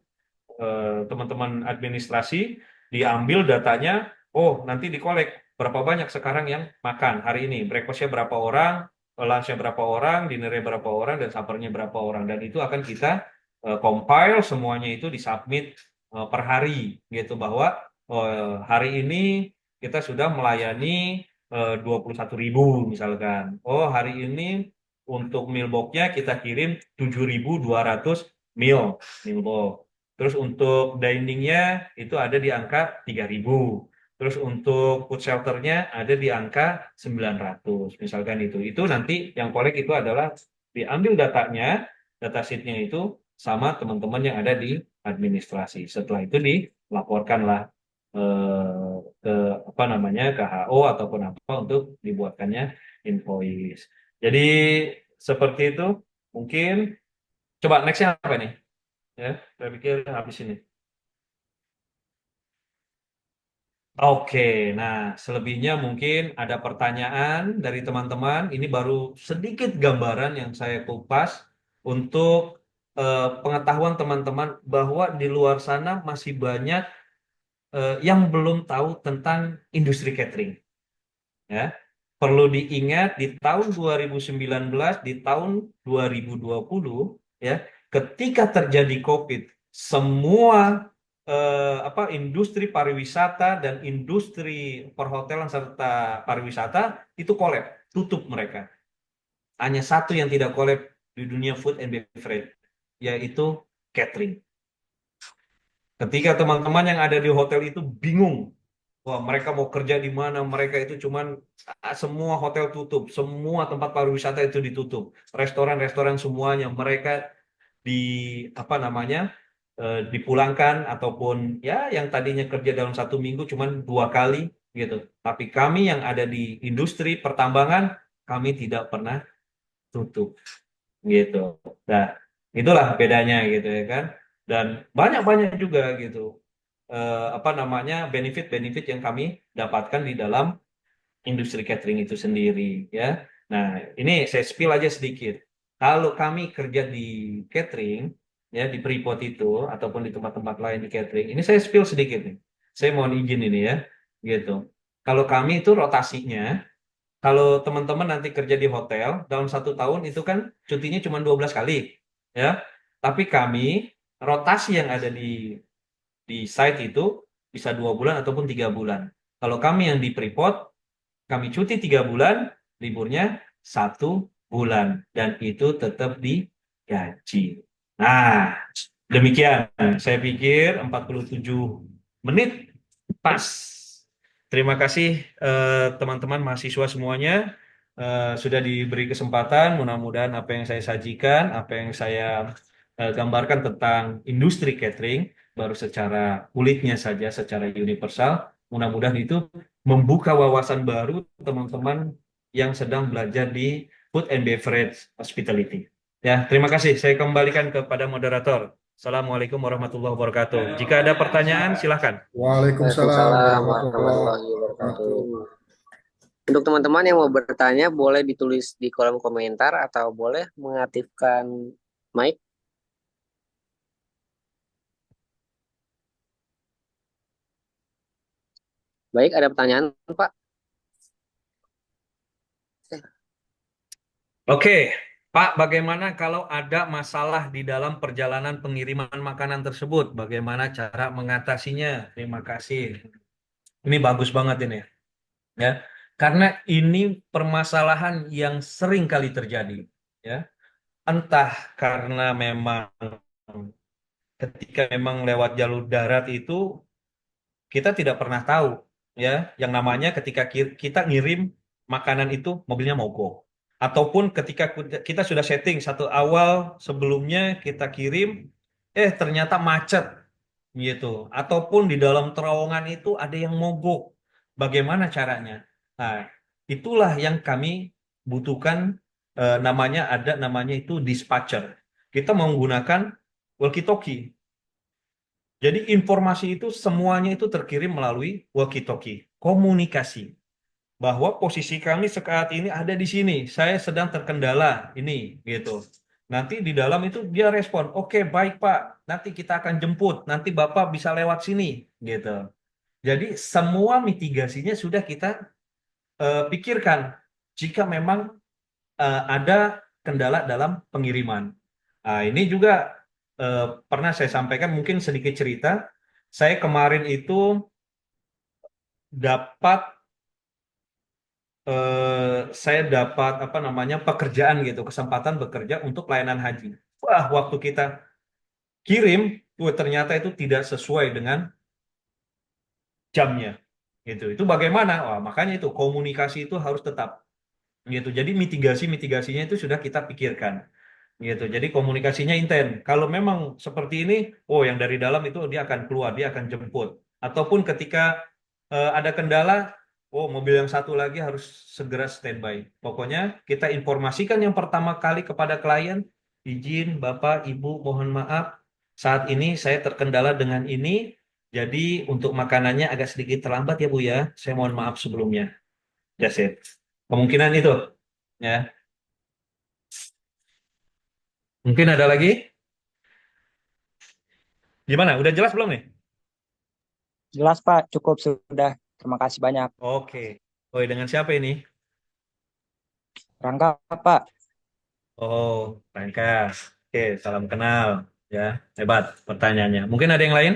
teman-teman administrasi diambil datanya. Oh, nanti dikolek berapa banyak sekarang yang makan hari ini, breakfastnya berapa orang, lunchnya berapa orang, dinnernya berapa orang, dan suppernya berapa orang, dan itu akan kita compile semuanya itu disubmit per hari gitu bahwa hari ini kita sudah melayani 21.000 misalkan. Oh, hari ini untuk meal box-nya kita kirim 7.200 meal box Terus untuk diningnya itu ada di angka 3.000. Terus untuk food shelternya ada di angka 900. Misalkan itu. Itu nanti yang kolek itu adalah diambil datanya, data sheet-nya itu sama teman-teman yang ada di administrasi. Setelah itu dilaporkanlah ke apa namanya ke HO ataupun apa untuk dibuatkannya invoice. Jadi seperti itu. Mungkin coba nextnya apa nih? Ya, saya pikir habis ini. Oke, nah selebihnya mungkin ada pertanyaan dari teman-teman. Ini baru sedikit gambaran yang saya kupas untuk pengetahuan teman-teman bahwa di luar sana masih banyak yang belum tahu tentang industri catering. Ya, perlu diingat di tahun 2019, di tahun 2020, ya, ketika terjadi COVID, semua industri pariwisata dan industri perhotelan serta pariwisata itu collab, tutup mereka. Hanya satu yang tidak collab di dunia food and beverage, yaitu catering. Ketika teman-teman yang ada di hotel itu bingung, wah mereka mau kerja di mana, mereka itu cuman semua hotel tutup, semua tempat pariwisata itu ditutup, restoran-restoran semuanya mereka di apa namanya dipulangkan ataupun ya yang tadinya kerja dalam 1 minggu cuman 2 kali gitu. Tapi kami yang ada di industri pertambangan kami tidak pernah tutup gitu. Nah, itulah bedanya gitu ya kan. Dan banyak-banyak juga gitu apa namanya benefit-benefit yang kami dapatkan di dalam industri catering itu sendiri ya. Nah, ini saya spill aja sedikit. Kalau kami kerja di catering ya di Freeport itu ataupun di tempat-tempat lain di catering, ini saya spill sedikit nih. Saya mohon izin ini ya, gitu. Kalau kami itu rotasinya, kalau teman-teman nanti kerja di hotel dalam 1 tahun itu kan cutinya cuma 12 kali ya. Tapi kami rotasi yang ada di site itu bisa 2 bulan ataupun 3 bulan. Kalau kami yang di Freeport, kami cuti 3 bulan, liburnya 1 bulan dan itu tetap digaji. Nah, demikian. Saya pikir 47 menit pas. Terima kasih teman-teman mahasiswa semuanya sudah diberi kesempatan. Mudah-mudahan apa yang saya sajikan, apa yang saya gambarkan tentang industri catering baru secara kulitnya saja, secara universal. Mudah-mudahan itu membuka wawasan baru teman-teman yang sedang belajar di food and beverage hospitality. Ya, terima kasih. Saya kembalikan kepada moderator. Assalamualaikum warahmatullahi wabarakatuh. Jika ada pertanyaan, silahkan. Waalaikumsalam Waalaikumsalam warahmatullahi warahmatullahi wabarakatuh. wabarakatuh. Untuk teman-teman yang mau bertanya, boleh ditulis di kolom komentar atau boleh mengaktifkan mic. Baik, ada pertanyaan, Pak? Oke, Pak, bagaimana kalau ada masalah di dalam perjalanan pengiriman makanan tersebut? Bagaimana cara mengatasinya? Terima kasih. Ini bagus banget ini, ya. Karena ini permasalahan yang sering kali terjadi, ya. Entah karena memang ketika memang lewat jalur darat itu kita tidak pernah tahu, ya, yang namanya ketika kita ngirim makanan itu mobilnya mogok. Ataupun ketika kita sudah setting satu awal sebelumnya kita kirim, ternyata macet gitu. Ataupun di dalam terowongan itu ada yang mogok. Bagaimana caranya? Nah, itulah yang kami butuhkan. Namanya itu dispatcher. Kita menggunakan walkie-talkie. Jadi informasi itu semuanya itu terkirim melalui walkie-talkie. Komunikasi bahwa posisi kami saat ini ada di sini. Saya sedang terkendala ini gitu. Nanti di dalam itu dia respon, "Oke, baik Pak. Nanti kita akan jemput. Nanti Bapak bisa lewat sini." Gitu. Jadi semua mitigasinya sudah kita pikirkan jika memang ada kendala dalam pengiriman. Nah, ini juga pernah saya sampaikan mungkin sedikit cerita. Saya kemarin itu dapat saya dapat apa namanya pekerjaan gitu, kesempatan bekerja untuk layanan haji. Wah, waktu kita kirim ternyata itu tidak sesuai dengan jamnya gitu. Itu bagaimana? Wah, makanya itu komunikasi itu harus tetap gitu. Jadi mitigasinya itu sudah kita pikirkan gitu. Jadi komunikasinya intens. Kalau memang seperti ini, oh yang dari dalam itu dia akan keluar, dia akan jemput. Ataupun ketika ada kendala, oh mobil yang satu lagi harus segera standby. Pokoknya kita informasikan yang pertama kali kepada klien, izin Bapak, Ibu, mohon maaf, saat ini saya terkendala dengan ini. Jadi untuk makanannya agak sedikit terlambat ya Bu ya. Saya mohon maaf sebelumnya. That's it. Kemungkinan itu ya. Mungkin ada lagi? Gimana? Udah jelas belum nih? Jelas Pak, cukup sudah. Terima kasih banyak. Oke. Oh, dengan siapa ini? Rangga Pak, Oh, Rangkas. Oke, salam kenal. Ya, hebat pertanyaannya. Mungkin ada yang lain?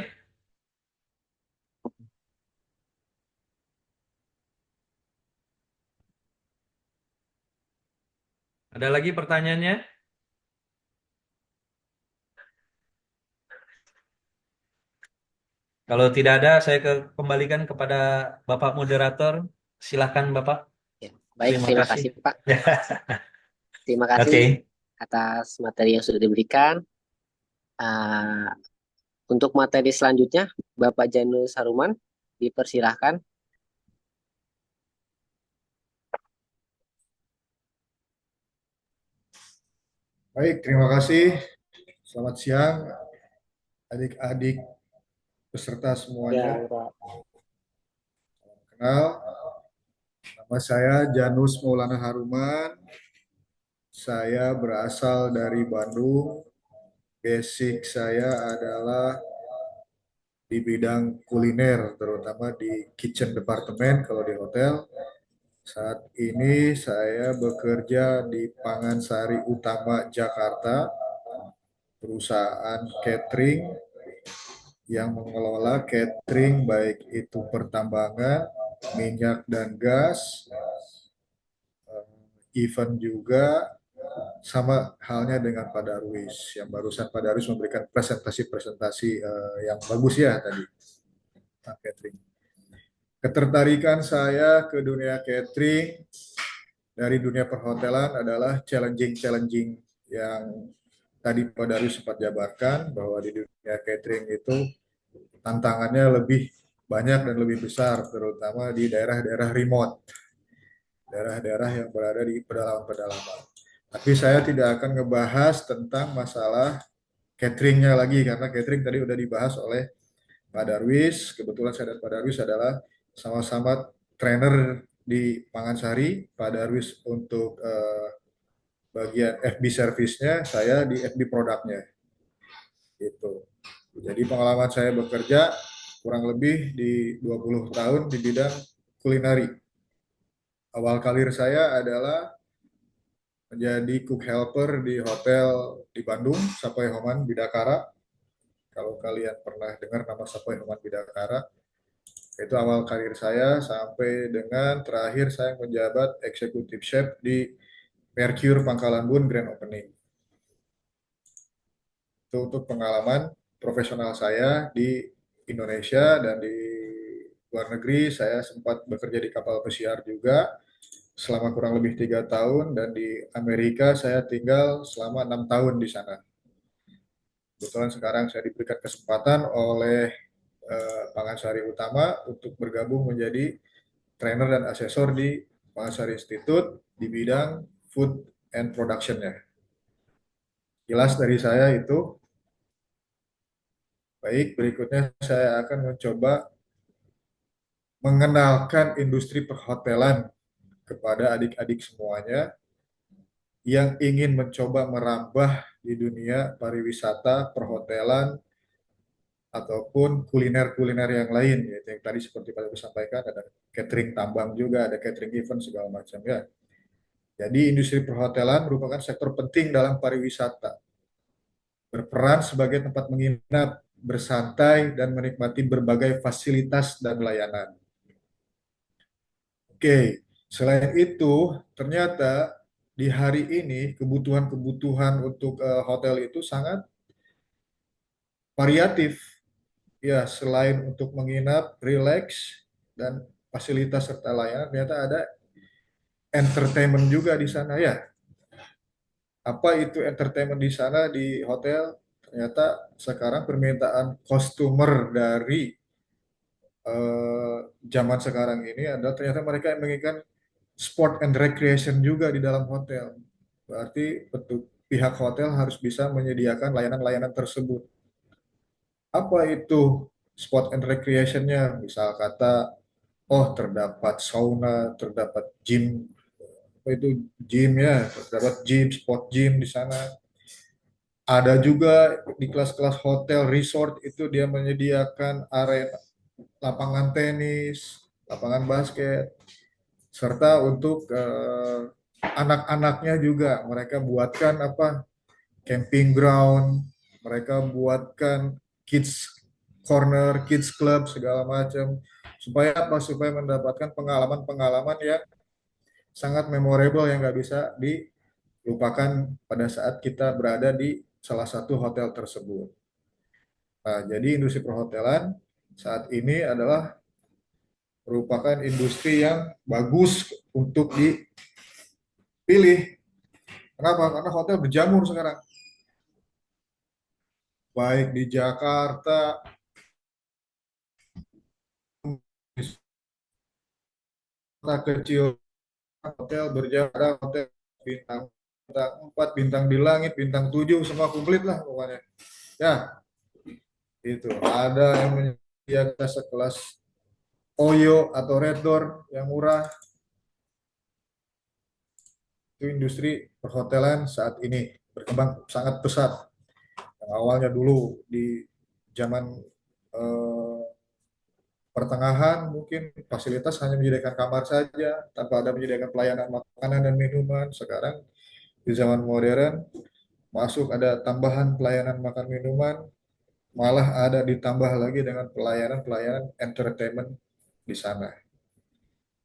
Ada lagi pertanyaannya? Kalau tidak ada, saya kembalikan kepada Bapak Moderator. Silahkan, Bapak. Ya, baik, Terima terima kasih. kasih Pak. Terima kasih Oke. atas materi yang sudah diberikan. Ah, untuk materi selanjutnya, Bapak Janus Haruman, dipersilahkan. Baik, terima kasih. Selamat siang, adik-adik peserta semuanya. Ya, Pak. Kenal, nama saya Janus Maulana Haruman. Saya berasal dari Bandung. Basic saya adalah di bidang kuliner, terutama di kitchen department kalau di hotel. Saat ini saya bekerja di Pangansari Utama, Jakarta, perusahaan catering yang mengelola catering baik itu pertambangan, minyak dan gas, event juga, sama halnya dengan Pak Darwis yang barusan Pak Darwis memberikan presentasi-presentasi yang bagus ya tadi tentang catering. Ketertarikan saya ke dunia catering dari dunia perhotelan adalah challenging yang tadi Pak Darwis sempat jabarkan bahwa di dunia catering itu tantangannya lebih banyak dan lebih besar, terutama di daerah-daerah remote, daerah-daerah yang berada di pedalaman-pedalaman. Tapi saya tidak akan ngebahas tentang masalah cateringnya lagi, karena catering tadi udah dibahas oleh Pak Darwis. Kebetulan saya dan Pak Darwis adalah sama-sama trainer di Pangansari. Pak Darwis untuk bagian FB service-nya, saya di FB produknya. Gitu. Jadi pengalaman saya bekerja kurang lebih di 20 tahun di bidang kulineri. Awal karir saya adalah menjadi cook helper di hotel di Bandung, Sapai Homan Bidakara. Kalau kalian pernah dengar nama Sapai Homan Bidakara, itu awal karir saya sampai dengan terakhir saya menjabat eksekutif chef di Mercure Pangkalan Bun Grand Opening. Itu untuk pengalaman profesional saya di Indonesia, dan di luar negeri saya sempat bekerja di kapal pesiar juga selama kurang lebih 3 tahun, dan di Amerika saya tinggal selama 6 tahun di sana. Kebetulan sekarang saya diberikan kesempatan oleh Pangansari Utama untuk bergabung menjadi trainer dan asesor di Pangansari Institute di bidang food and production-nya. Jelas dari saya itu. Baik, berikutnya saya akan mencoba mengenalkan industri perhotelan kepada adik-adik semuanya yang ingin mencoba merambah di dunia pariwisata, perhotelan, ataupun kuliner-kuliner yang lain. Yaitu yang tadi seperti Pak sampaikan, ada catering tambang juga, ada catering event, segala macam ya. Jadi industri perhotelan merupakan sektor penting dalam pariwisata. Berperan sebagai tempat menginap, bersantai, dan menikmati berbagai fasilitas dan layanan. Oke, selain itu, ternyata di hari ini kebutuhan-kebutuhan untuk hotel itu sangat variatif. Ya, selain untuk menginap, relax, dan fasilitas serta layanan, ternyata ada entertainment juga di sana ya. Apa itu entertainment di sana di hotel? Ternyata sekarang permintaan customer dari eh, zaman sekarang ini adalah ternyata mereka yang menginginkan sport and recreation juga di dalam hotel. Berarti pihak hotel harus bisa menyediakan layanan-layanan tersebut. Apa itu sport and recreation-nya? Misal kata, oh terdapat sauna, terdapat gym, apa itu gym ya, terdapat gym, sport gym di sana. Ada juga di kelas-kelas hotel resort itu dia menyediakan area lapangan tenis, lapangan basket, serta untuk anak-anaknya juga mereka buatkan apa camping ground, mereka buatkan kids corner, kids club segala macam supaya apa? Supaya mendapatkan pengalaman-pengalaman yang sangat memorable yang nggak bisa dilupakan pada saat kita berada di salah satu hotel tersebut. Nah, jadi industri perhotelan saat ini adalah merupakan industri yang bagus untuk dipilih. Kenapa? Karena hotel berjamur sekarang. Baik di Jakarta, di kota kecil, hotel berjarak, hotel bintang, bintang 4, bintang di langit, bintang 7, semua komplit lah pokoknya. Ya, itu. Ada yang menyediakan sekelas Oyo atau Red Door yang murah. Itu industri perhotelan saat ini berkembang sangat pesat. Yang awalnya dulu di zaman eh, pertengahan mungkin fasilitas hanya menyediakan kamar saja tanpa ada menyediakan pelayanan makanan dan minuman. Sekarang di zaman modern masuk ada tambahan pelayanan makan minuman, malah ada ditambah lagi dengan pelayanan-pelayanan entertainment di sana.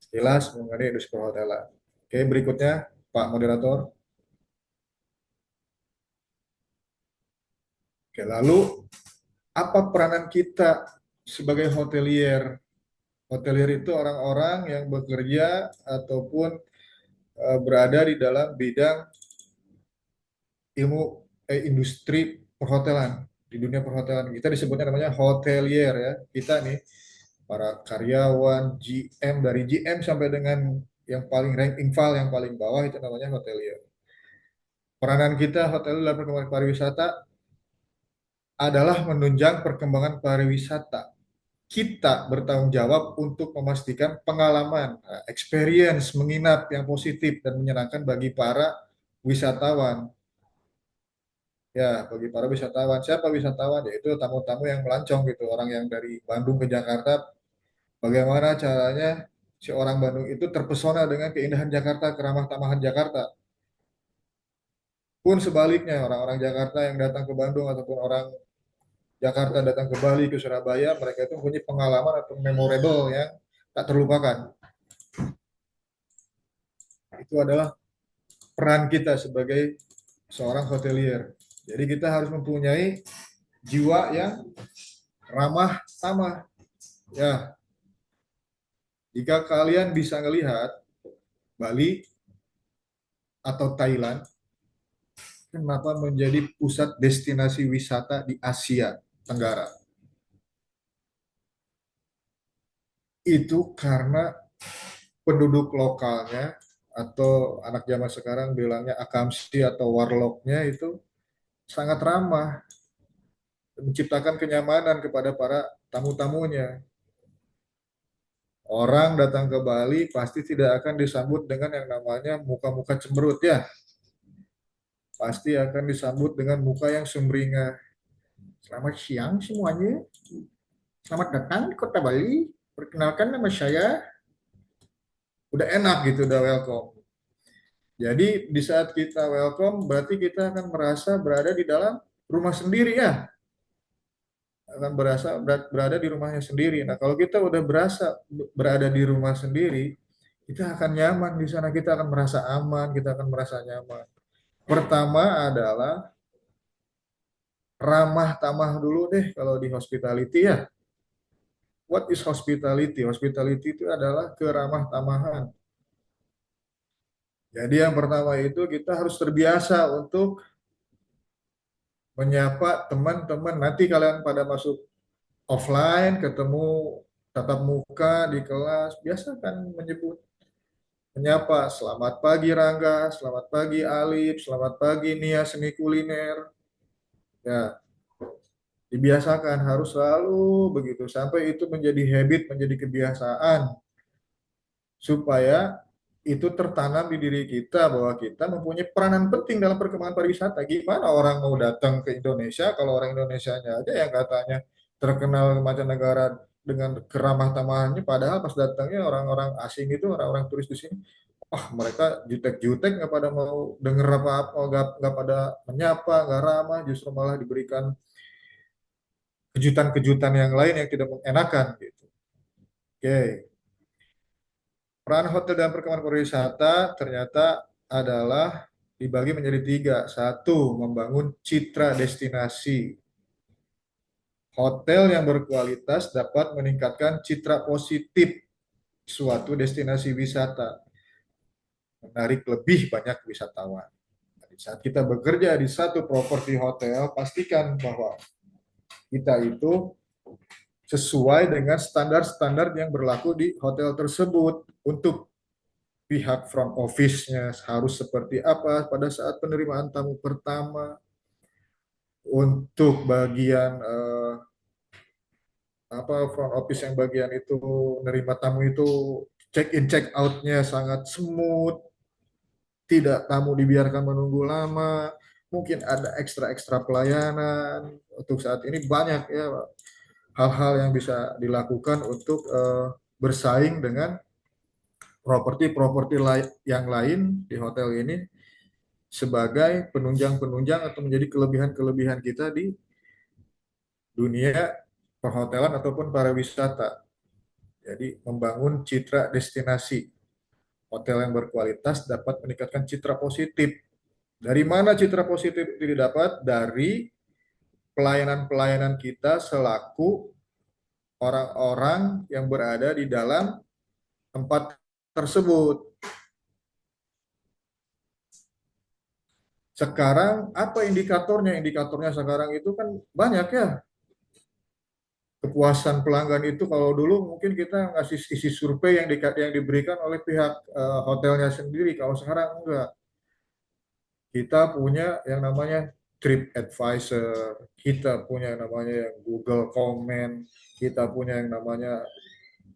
Jelas mengenai industri perhotelan. Oke, berikutnya Pak Moderator. Oke, lalu apa peranan kita sebagai hotelier? Hotelier itu orang-orang yang bekerja ataupun berada di dalam bidang ilmu industri perhotelan. Di dunia perhotelan kita disebutnya namanya hotelier ya. Kita nih para karyawan, GM, dari GM sampai dengan yang paling ranking file yang paling bawah itu namanya hotelier. Peranan kita hotel dalam perkembangan pariwisata adalah menunjang perkembangan pariwisata. Kita bertanggung jawab untuk memastikan pengalaman, experience menginap yang positif dan menyenangkan bagi para wisatawan. Ya, bagi para wisatawan. Siapa wisatawan? Yaitu tamu-tamu yang melancong gitu. Orang yang dari Bandung ke Jakarta, bagaimana caranya si orang Bandung itu terpesona dengan keindahan Jakarta, keramah tamahan Jakarta. Pun sebaliknya, orang-orang Jakarta yang datang ke Bandung ataupun orang Jakarta datang ke Bali, ke Surabaya, mereka itu punya pengalaman atau memorable yang tak terlupakan. Itu adalah peran kita sebagai seorang hotelier. Jadi kita harus mempunyai jiwa yang ramah tamah. Ya, jika kalian bisa melihat Bali atau Thailand, kenapa menjadi pusat destinasi wisata di Asia Tenggara? Itu karena penduduk lokalnya atau anak zaman sekarang bilangnya akamsi atau warlocknya itu sangat ramah, menciptakan kenyamanan kepada para tamu-tamunya. Orang datang ke Bali pasti tidak akan disambut dengan yang namanya muka-muka cemberut ya. Pasti akan disambut dengan muka yang sumringah. Selamat siang semuanya. Selamat datang di Kota Bali. Perkenalkan nama saya. Udah enak gitu, udah welcome. Jadi di saat kita welcome, berarti kita akan merasa berada di dalam rumah sendiri ya. Akan berada di rumahnya sendiri. Nah, kalau kita udah berasa berada di rumah sendiri, kita akan nyaman di sana, kita akan merasa aman, kita akan merasa nyaman. Pertama adalah ramah tamah dulu deh kalau di hospitality ya. What is hospitality? Hospitality itu adalah keramah tamahan. Jadi yang pertama itu kita harus terbiasa untuk menyapa teman-teman. Nanti kalian pada masuk offline, ketemu tatap muka di kelas, biasakan menyapa, selamat pagi Rangga, selamat pagi Alif, selamat pagi Nia Seni Kuliner. Ya, dibiasakan harus selalu begitu sampai itu menjadi habit, menjadi kebiasaan supaya itu tertanam di diri kita bahwa kita mempunyai peranan penting dalam perkembangan pariwisata. Gimana orang mau datang ke Indonesia kalau orang Indonesianya aja yang katanya terkenal mancanegara dengan keramah tamahannya, padahal pas datangnya orang-orang asing itu, orang-orang turis di sini, mereka jutek-jutek, nggak pada mau denger apa-apa, nggak pada menyapa, nggak ramah, justru malah diberikan kejutan-kejutan yang lain yang tidak mengenakan gitu. Oke. Peran hotel dalam perkembangan pariwisata ternyata adalah dibagi menjadi tiga. Satu, membangun citra destinasi. Hotel yang berkualitas dapat meningkatkan citra positif suatu destinasi wisata, menarik lebih banyak wisatawan. Di saat kita bekerja di satu properti hotel, pastikan bahwa kita itu sesuai dengan standar-standar yang berlaku di hotel tersebut. Untuk pihak front office-nya harus seperti apa pada saat penerimaan tamu pertama, untuk bagian front office yang bagian itu menerima tamu itu check in check out-nya sangat smooth, tidak tamu dibiarkan menunggu lama, mungkin ada ekstra pelayanan. Untuk saat ini banyak ya hal-hal yang bisa dilakukan untuk bersaing dengan properti-properti yang lain di hotel ini sebagai penunjang-penunjang atau menjadi kelebihan-kelebihan kita di dunia perhotelan ataupun pariwisata. Jadi membangun citra destinasi. Hotel yang berkualitas dapat meningkatkan citra positif. Dari mana citra positif itu didapat? Dari pelayanan-pelayanan kita selaku orang-orang yang berada di dalam tempat tersebut. Sekarang apa indikatornya? Indikatornya sekarang itu kan banyak ya. Kepuasan pelanggan itu kalau dulu mungkin kita ngasih isi survei yang diberikan oleh pihak hotelnya sendiri. Kalau sekarang enggak. Kita punya yang namanya Trip Advisor, kita punya yang namanya Google Comment, kita punya yang namanya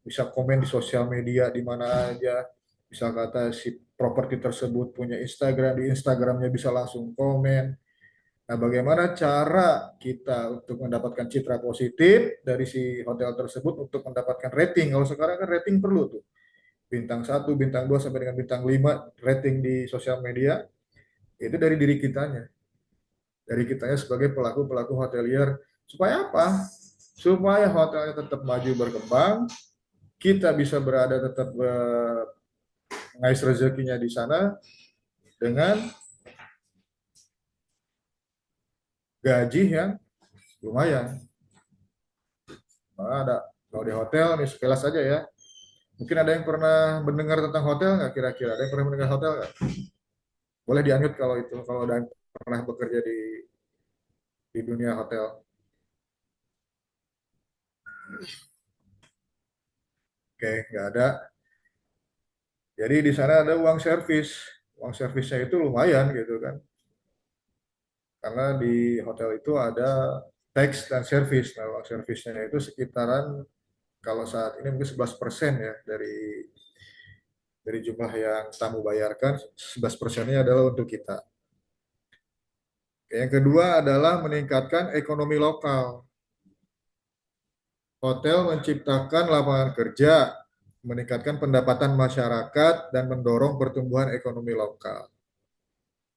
bisa komen di sosial media di mana aja. Bisa kata si properti tersebut punya Instagram, di Instagramnya bisa langsung komen. Nah, bagaimana cara kita untuk mendapatkan citra positif dari si hotel tersebut untuk mendapatkan rating? Kalau sekarang kan rating perlu tuh. Bintang 1, bintang 2 sampai dengan bintang 5 rating di sosial media. Itu dari diri kitanya. Dari kitanya sebagai pelaku-pelaku hotelier. Supaya apa? Supaya hotelnya tetap maju berkembang, kita bisa berada tetap mengais rezekinya di sana dengan gaji yang lumayan. Ada kalau di hotel nih sekilas saja ya. Mungkin ada yang pernah mendengar tentang hotel nggak kira-kira? Ada yang pernah mendengar hotel nggak? Boleh di-unmute kalau itu, kalau ada yang pernah bekerja di dunia hotel. Oke, nggak ada. Jadi di sana ada uang servis. Uang servisnya itu lumayan gitu kan. Karena di hotel itu ada tax dan servis. Nah, uang servisnya itu sekitaran kalau saat ini mungkin 11% ya dari jumlah yang tamu bayarkan, 11%-nya adalah untuk kita. Yang kedua adalah meningkatkan ekonomi lokal. Hotel menciptakan lapangan kerja, meningkatkan pendapatan masyarakat, dan mendorong pertumbuhan ekonomi lokal.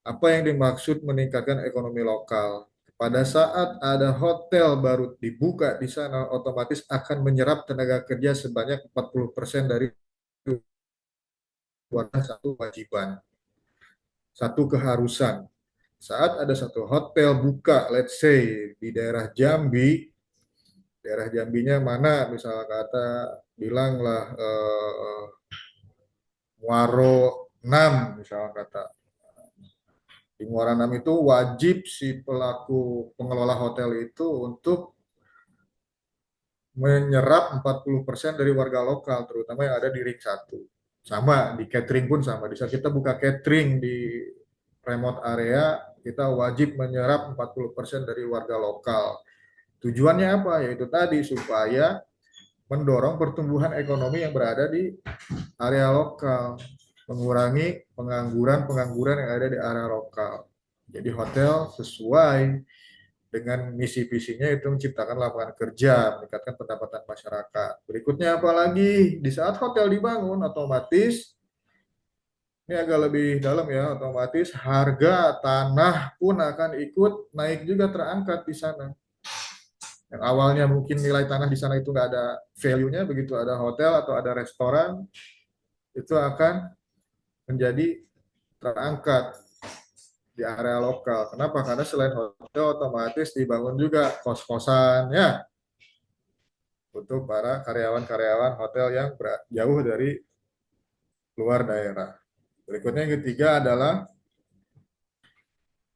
Apa yang dimaksud meningkatkan ekonomi lokal? Pada saat ada hotel baru dibuka di sana, otomatis akan menyerap tenaga kerja sebanyak 40% dari satu kewajiban, satu keharusan. Saat ada satu hotel buka, let's say di daerah Jambinya mana, misalnya kata bilanglah Muaro 6, misalnya kata. Di Muara 6 itu wajib si pelaku pengelola hotel itu untuk menyerap 40% dari warga lokal, terutama yang ada di ring 1. Sama, di catering pun sama. Di saat kita buka catering di remote area, kita wajib menyerap 40% dari warga lokal. Tujuannya apa? Yaitu tadi, supaya mendorong pertumbuhan ekonomi yang berada di area lokal, mengurangi pengangguran-pengangguran yang ada di area lokal. Jadi hotel sesuai dengan misi visinya itu menciptakan lapangan kerja, meningkatkan pendapatan masyarakat. Berikutnya apalagi di saat hotel dibangun, otomatis ini agak lebih dalam ya, otomatis harga tanah pun akan ikut naik juga, terangkat di sana. Yang awalnya mungkin nilai tanah di sana itu nggak ada value-nya, begitu ada hotel atau ada restoran, itu akan menjadi terangkat di area lokal. Kenapa? Karena selain hotel otomatis dibangun juga kos-kosan ya untuk para karyawan-karyawan hotel yang jauh dari luar daerah. Berikutnya yang ketiga adalah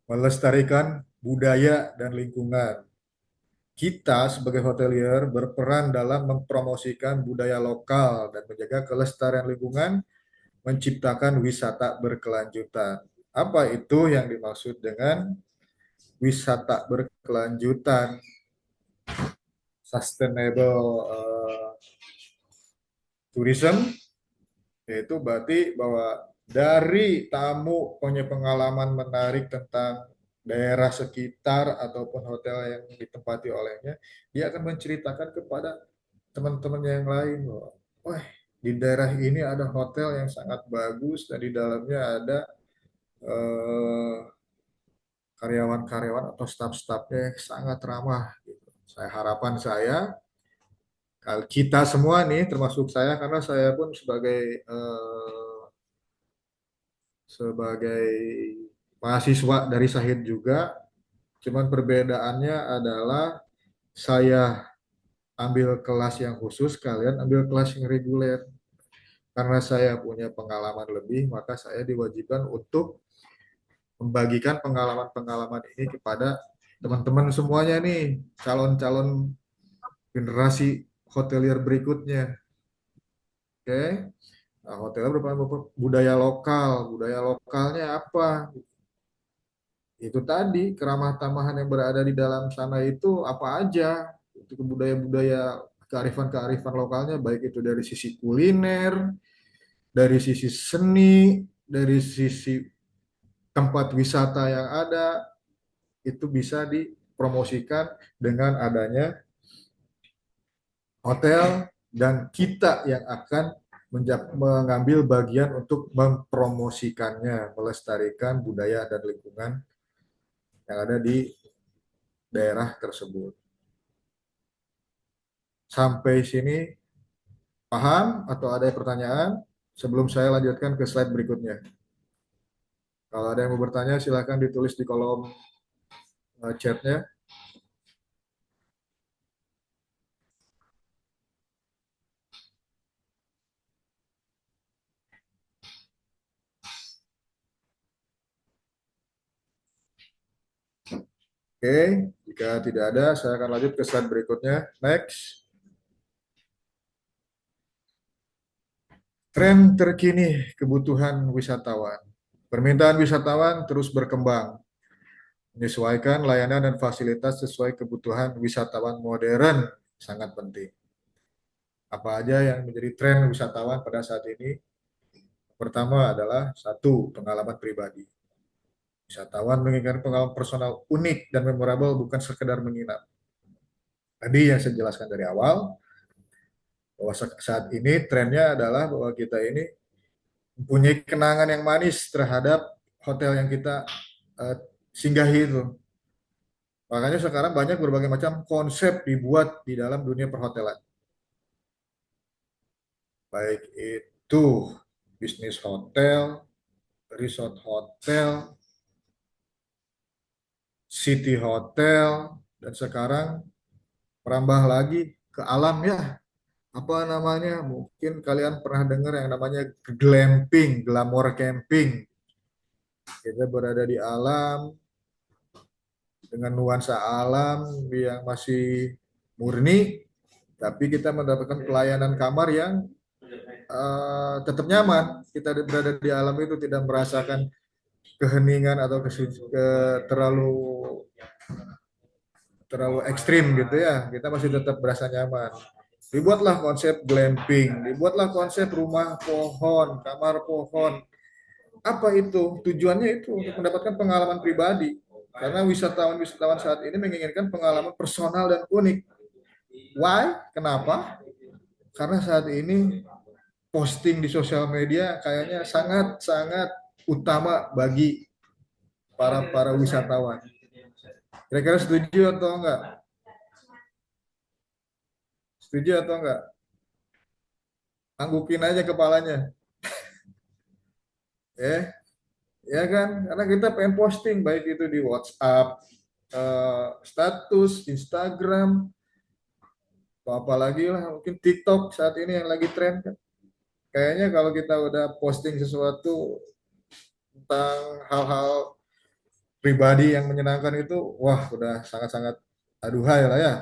melestarikan budaya dan lingkungan. Kita sebagai hotelier berperan dalam mempromosikan budaya lokal dan menjaga kelestarian lingkungan, menciptakan wisata berkelanjutan. Apa itu yang dimaksud dengan wisata berkelanjutan? Sustainable tourism, yaitu berarti bahwa dari tamu punya pengalaman menarik tentang daerah sekitar ataupun hotel yang ditempati olehnya, dia akan menceritakan kepada teman-teman yang lain bahwa, wah, di daerah ini ada hotel yang sangat bagus dan di dalamnya ada eh, karyawan-karyawan atau staf-stafnya yang sangat ramah. Gitu. Harapan saya, kalau kita semua nih, termasuk saya, karena saya pun sebagai mahasiswa dari Sahid juga, cuman perbedaannya adalah saya ambil kelas yang khusus, kalian ambil kelas yang reguler. Karena saya punya pengalaman lebih, maka saya diwajibkan untuk membagikan pengalaman-pengalaman ini kepada teman-teman semuanya nih, calon-calon generasi hotelier berikutnya. Oke, nah, hotel merupakan budaya lokal. Budaya lokalnya apa? Itu tadi keramah tamahan yang berada di dalam sana itu apa aja? Itu budaya-budaya kearifan-kearifan lokalnya, baik itu dari sisi kuliner, dari sisi seni, dari sisi tempat wisata yang ada, itu bisa dipromosikan dengan adanya hotel dan kita yang akan mengambil bagian untuk mempromosikannya, melestarikan budaya dan lingkungan yang ada di daerah tersebut. Sampai sini paham atau ada pertanyaan sebelum saya lanjutkan ke slide berikutnya? Kalau ada yang mau bertanya silahkan ditulis di kolom chatnya. Oke, jika tidak ada, saya akan lanjut ke slide berikutnya. Next. Tren terkini kebutuhan wisatawan. Permintaan wisatawan terus berkembang. Menyesuaikan layanan dan fasilitas sesuai kebutuhan wisatawan modern sangat penting. Apa aja yang menjadi tren wisatawan pada saat ini? Pertama adalah satu, pengalaman pribadi. Wisatawan menginginkan pengalaman personal unik dan memorable, bukan sekedar menginap. Tadi yang saya jelaskan dari awal, bahwa saat ini trennya adalah bahwa kita ini mempunyai kenangan yang manis terhadap hotel yang kita uh, singgahi itu. Makanya sekarang banyak berbagai macam konsep dibuat di dalam dunia perhotelan. Baik itu bisnis hotel, resort hotel, city hotel, dan sekarang merambah lagi ke alam ya. Apa namanya? Mungkin kalian pernah dengar yang namanya glamping, glamour camping. Kita berada di alam dengan nuansa alam yang masih murni, tapi kita mendapatkan pelayanan kamar yang tetap nyaman. Kita berada di alam itu tidak merasakan keheningan atau terlalu terlalu ekstrim gitu ya. Kita masih tetap berasa nyaman. Dibuatlah konsep glamping, dibuatlah konsep rumah pohon, kamar pohon. Apa itu? Tujuannya itu untuk mendapatkan pengalaman pribadi. Karena wisatawan-wisatawan saat ini menginginkan pengalaman personal dan unik. Why? Kenapa? Karena saat ini posting di sosial media kayaknya sangat-sangat utama bagi para wisatawan. Kira-kira setuju atau enggak? Setuju atau enggak? Anggukin aja kepalanya. Ya kan? Karena kita pengen posting baik itu di WhatsApp, status, Instagram, atau apalagi lah mungkin TikTok saat ini yang lagi tren kan. Kayaknya kalau kita udah posting sesuatu tentang hal-hal pribadi yang menyenangkan itu, wah udah sangat-sangat aduhai lah ya.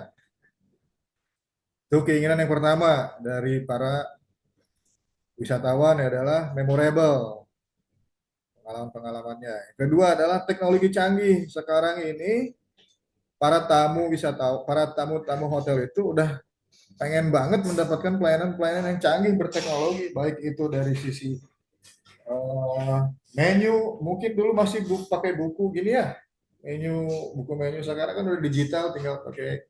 Itu keinginan yang pertama dari para wisatawan adalah memorable pengalaman-pengalamannya. Kedua adalah teknologi canggih. Sekarang ini para tamu wisatawan, para tamu-tamu hotel itu udah pengen banget mendapatkan pelayanan-pelayanan yang canggih berteknologi, baik itu dari sisi menu, mungkin dulu masih pakai buku gini ya, buku menu sekarang kan udah digital, tinggal pakai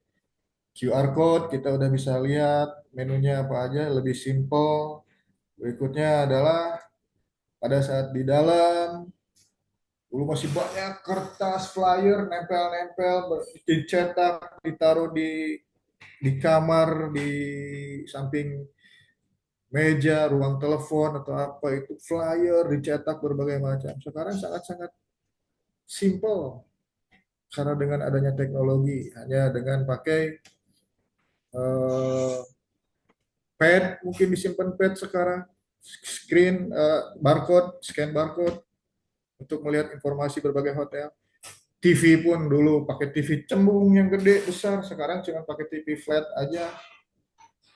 QR code, kita udah bisa lihat menunya apa aja, lebih simple. Berikutnya adalah pada saat di dalam, dulu masih banyak kertas flyer nempel-nempel, dicetak, ditaruh di kamar, di samping meja, ruang telepon atau apa itu flyer dicetak berbagai macam. Sekarang sangat-sangat simple karena dengan adanya teknologi, hanya dengan pakai eh, pad, mungkin disimpan pad sekarang, screen barcode, scan barcode untuk melihat informasi berbagai hotel. TV pun dulu pakai TV cembung yang gede besar, sekarang cuma pakai TV flat aja.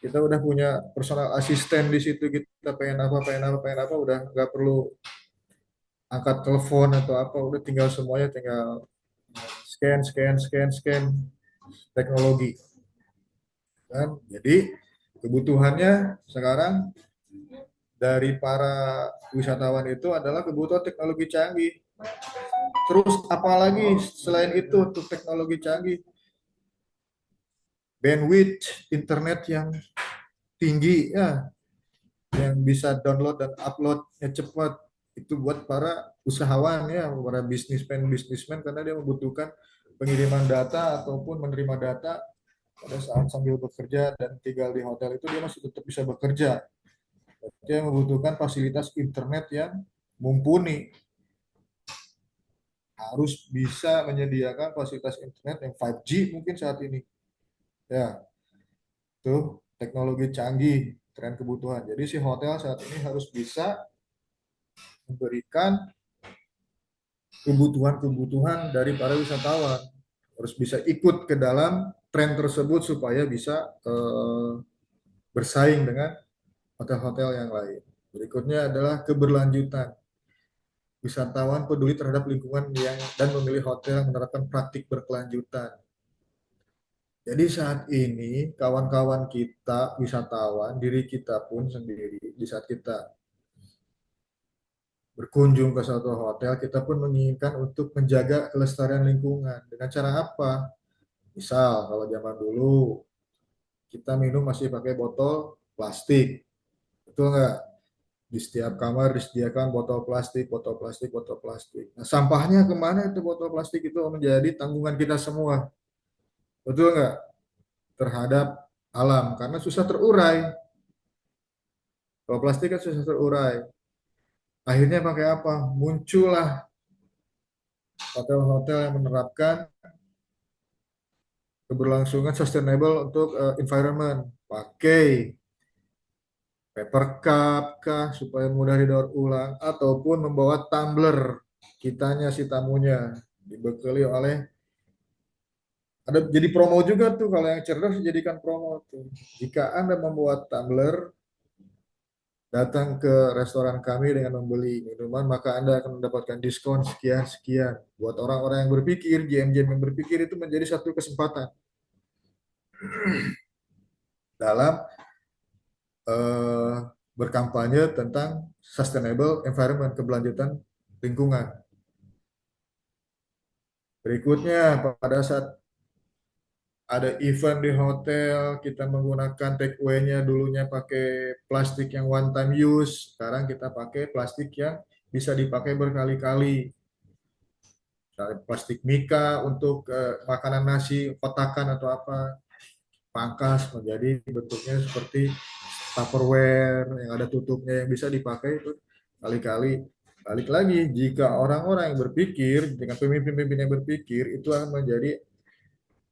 Kita udah punya personal asisten di situ, kita pengen apa, udah nggak perlu angkat telepon atau apa, udah tinggal semuanya tinggal scan teknologi kan. Jadi kebutuhannya sekarang dari para wisatawan itu adalah kebutuhan teknologi canggih. Terus apalagi selain itu untuk teknologi canggih, bandwidth internet yang tinggi ya, yang bisa download dan uploadnya cepat, itu buat para usahawan ya, para bisnismen karena dia membutuhkan pengiriman data ataupun menerima data pada saat sambil bekerja dan tinggal di hotel itu dia masih tetap bisa bekerja. Dia membutuhkan fasilitas internet yang mumpuni, harus bisa menyediakan fasilitas internet yang 5G mungkin saat ini ya, tuh teknologi canggih, tren kebutuhan. Jadi si hotel saat ini harus bisa memberikan kebutuhan-kebutuhan dari para wisatawan, harus bisa ikut ke dalam tren tersebut supaya bisa bersaing dengan hotel-hotel yang lain. Berikutnya adalah keberlanjutan. Wisatawan peduli terhadap lingkungan dan memilih hotel yang menerapkan praktik berkelanjutan. Jadi saat ini kawan-kawan kita wisatawan, diri kita pun sendiri, di saat kita berkunjung ke suatu hotel, kita pun menginginkan untuk menjaga kelestarian lingkungan. Dengan cara apa? Misal kalau zaman dulu kita minum masih pakai botol plastik, betul nggak? Di setiap kamar disediakan botol plastik, botol plastik, botol plastik. Nah, sampahnya kemana itu botol plastik itu menjadi tanggungan kita semua, betul nggak? Terhadap alam, karena susah terurai. Kalau plastik kan susah terurai. Akhirnya pakai apa? Muncullah hotel-hotel yang menerapkan keberlangsungan sustainable untuk environment, pakai paper cup kah supaya mudah didaur ulang, ataupun membawa tumbler kitanya si tamunya dibekali oleh, ada jadi promo juga tuh kalau yang cerdas dijadikan promo tuh. Jika Anda membuat tumbler datang ke restoran kami dengan membeli minuman, maka Anda akan mendapatkan diskon sekian-sekian. Buat orang-orang yang berpikir, GM-GM yang berpikir, itu menjadi satu kesempatan dalam eh, berkampanye tentang sustainable environment, keberlanjutan lingkungan. Berikutnya, pada saat ada event di hotel, kita menggunakan take away-nya dulunya pakai plastik yang one time use, sekarang kita pakai plastik yang bisa dipakai berkali-kali. Plastik mika untuk makanan nasi, kotakan atau apa, pangkas menjadi bentuknya seperti Tupperware yang ada tutupnya yang bisa dipakai itu kali-kali. Balik lagi, jika orang-orang yang berpikir, dengan pemimpin-pemimpin yang berpikir, itu akan menjadi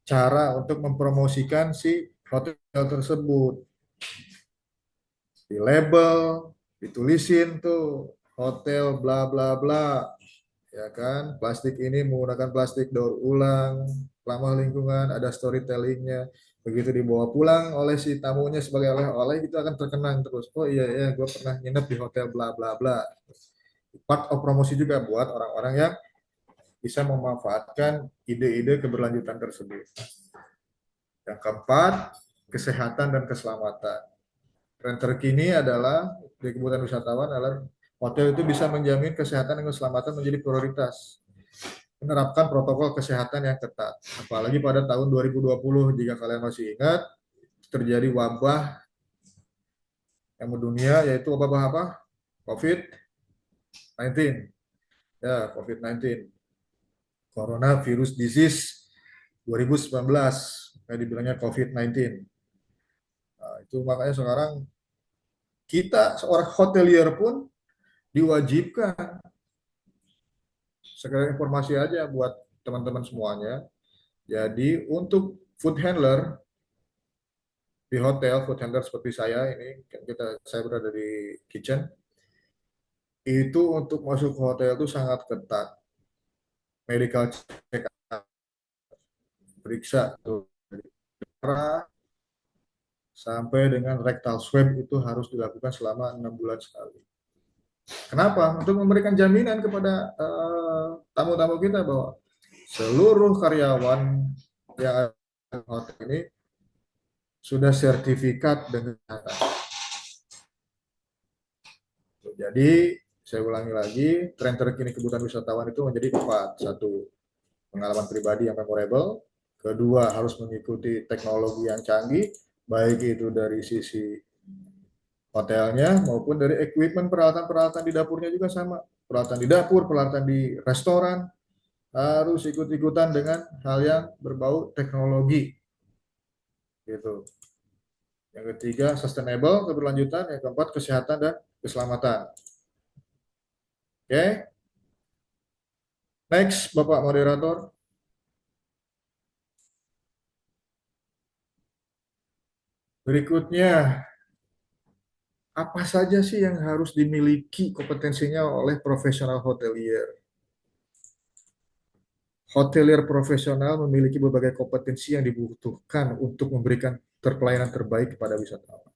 cara untuk mempromosikan si hotel tersebut. Di label, ditulisin tuh hotel bla bla bla, ya kan? Plastik ini menggunakan plastik daur ulang, ramah lingkungan, ada storytellingnya. Begitu dibawa pulang oleh si tamunya sebagai oleh-oleh, itu akan terkenang terus. Oh iya ya, gue pernah nginep di hotel bla bla bla. Part of promosi juga buat orang-orang yang bisa memanfaatkan ide-ide keberlanjutan tersebut. Yang keempat, kesehatan dan keselamatan. Tren terkini adalah di kebutuhan wisatawan adalah hotel itu bisa menjamin kesehatan dan keselamatan menjadi prioritas. Menerapkan protokol kesehatan yang ketat. Apalagi pada tahun 2020, jika kalian masih ingat, terjadi wabah yang mendunia, yaitu wabah apa? COVID-19. Ya, COVID-19. Coronavirus Disease 2019. Kayak dibilangnya COVID-19. Nah, itu makanya sekarang kita seorang hotelier pun diwajibkan, sekedar informasi aja buat teman-teman semuanya. Jadi untuk food handler di hotel, food handler seperti saya ini, saya berada di kitchen, itu untuk masuk ke hotel itu sangat ketat. Medical check up, periksa tuh dari darah sampai dengan rectal swab itu harus dilakukan selama 6 bulan sekali. Kenapa? Untuk memberikan jaminan kepada tamu-tamu kita bahwa seluruh karyawan yang ada di hotel ini sudah sertifikat dengan. Jadi, saya ulangi lagi, tren terkini kebutuhan wisatawan itu menjadi 4. 1, pengalaman pribadi yang memorable. 2, harus mengikuti teknologi yang canggih, baik itu dari sisi hotelnya maupun dari equipment, peralatan-peralatan di dapurnya juga sama. Peralatan di dapur, peralatan di restoran, harus ikut-ikutan dengan hal yang berbau teknologi. Gitu. Yang ketiga, sustainable, keberlanjutan. Yang keempat, kesehatan dan keselamatan. Oke. Next, Bapak Moderator. Berikutnya, apa saja sih yang harus dimiliki kompetensinya oleh profesional hotelier? Hotelier profesional memiliki berbagai kompetensi yang dibutuhkan untuk memberikan pelayanan terbaik kepada wisatawan.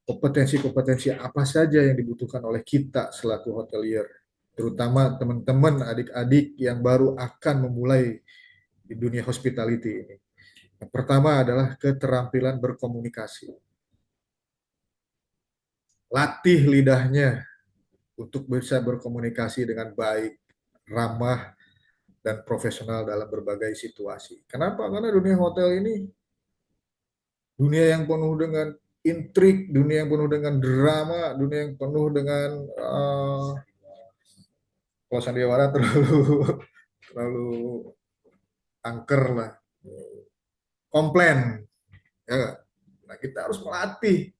Kompetensi-kompetensi apa saja yang dibutuhkan oleh kita selaku hotelier, terutama teman-teman adik-adik yang baru akan memulai di dunia hospitality ini. Yang pertama adalah keterampilan berkomunikasi. Latih lidahnya untuk bisa berkomunikasi dengan baik, ramah, dan profesional dalam berbagai situasi. Kenapa? Karena dunia hotel ini dunia yang penuh dengan intrik, dunia yang penuh dengan drama, dunia yang penuh dengan kalau sandiwara terlalu angker lah, komplain. Ya, nah, kita harus melatih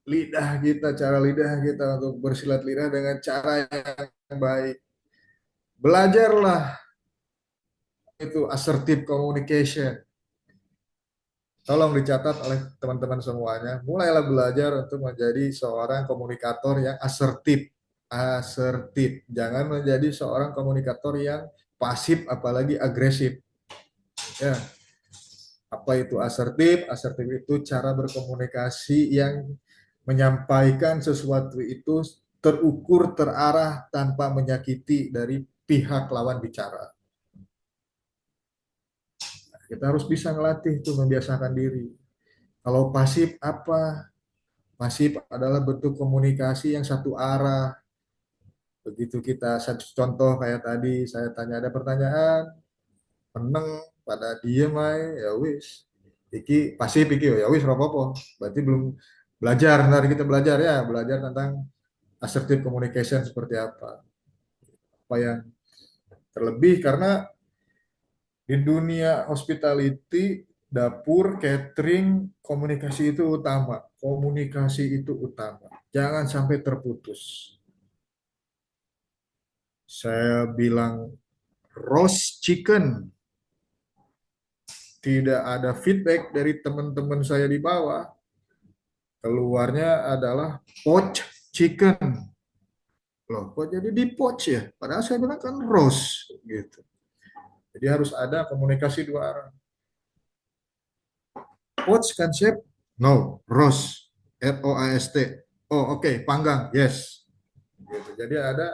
lidah kita, cara lidah kita untuk bersilat lidah dengan cara yang baik. Belajarlah itu assertive communication. Tolong dicatat oleh teman-teman semuanya. Mulailah belajar untuk menjadi seorang komunikator yang asertif. Asertif. Jangan menjadi seorang komunikator yang pasif apalagi agresif. Ya, apa itu asertif? Asertif itu cara berkomunikasi yang menyampaikan sesuatu itu terukur, terarah, tanpa menyakiti dari pihak lawan bicara. Kita harus bisa ngelatih itu, membiasakan diri. Kalau pasif apa? Pasif adalah bentuk komunikasi yang satu arah. Begitu kita, satu contoh kayak tadi, saya tanya ada pertanyaan, meneng pada diem aja, ya wis. Iki pasif iki ya wis ropopo. Berarti belum belajar. Nanti kita belajar ya, belajar tentang assertive communication seperti apa. Apa yang terlebih karena di dunia hospitality, dapur, catering, komunikasi itu utama. Komunikasi itu utama. Jangan sampai terputus. Saya bilang roast chicken, tidak ada feedback dari teman-teman saya di bawah. Keluarnya adalah poached chicken. Loh, kok jadi di poach ya? Padahal saya bilang kan roast gitu. Jadi harus ada komunikasi dua arah. Poach kan chef? No, roast. ROAST. Oh, oke, panggang. Yes. Gitu. Jadi ada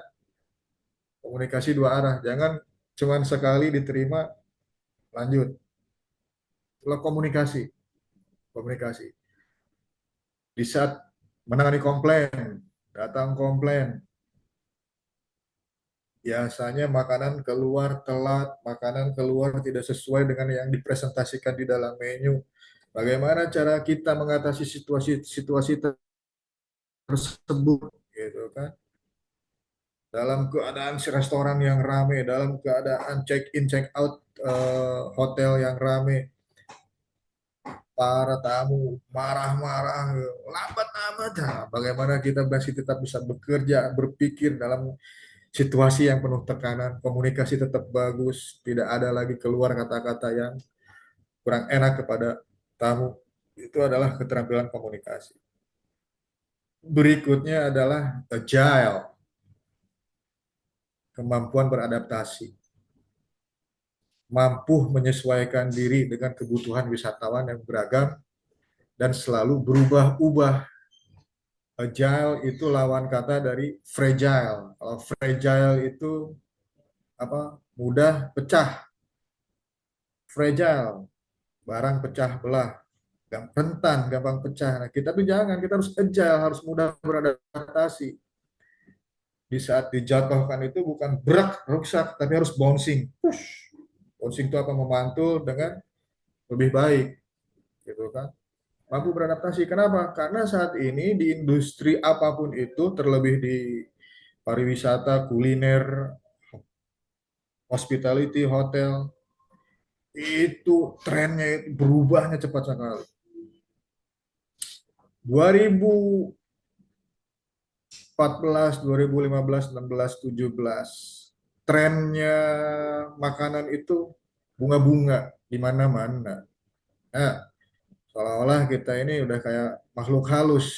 komunikasi dua arah. Jangan cuma sekali diterima lanjut. Kalau komunikasi, komunikasi. Di saat menangani komplain, datang komplain, biasanya makanan keluar telat, makanan keluar tidak sesuai dengan yang dipresentasikan di dalam menu. Bagaimana cara kita mengatasi situasi tersebut, gitu kan? Dalam keadaan restoran yang ramai, dalam keadaan check in check out hotel yang ramai, para tamu marah-marah, lambat amat. Nah, bagaimana kita masih tetap bisa bekerja, berpikir dalam situasi yang penuh tekanan, komunikasi tetap bagus, tidak ada lagi keluar kata-kata yang kurang enak kepada tamu. Itu adalah keterampilan komunikasi. Berikutnya adalah agile, kemampuan beradaptasi. Mampu menyesuaikan diri dengan kebutuhan wisatawan yang beragam dan selalu berubah-ubah. Agile itu lawan kata dari fragile. Kalau fragile itu apa? Mudah pecah. Fragile, barang pecah belah, rentan, gampang pecah. Nah, kita tuh jangan, kita harus agile, harus mudah beradaptasi. Di saat dijatuhkan itu bukan berak, rusak, tapi harus bouncing. Push. Bouncing itu apa? Memantul dengan lebih baik, gitu kan? Mampu beradaptasi. Kenapa? Karena saat ini di industri apapun itu, terlebih di pariwisata, kuliner, hospitality, hotel, itu trennya berubahnya cepat sekali. 2014, 2015, 16, 17, trennya makanan itu bunga-bunga di mana-mana. Nah, seolah-olah kita ini udah kayak makhluk halus.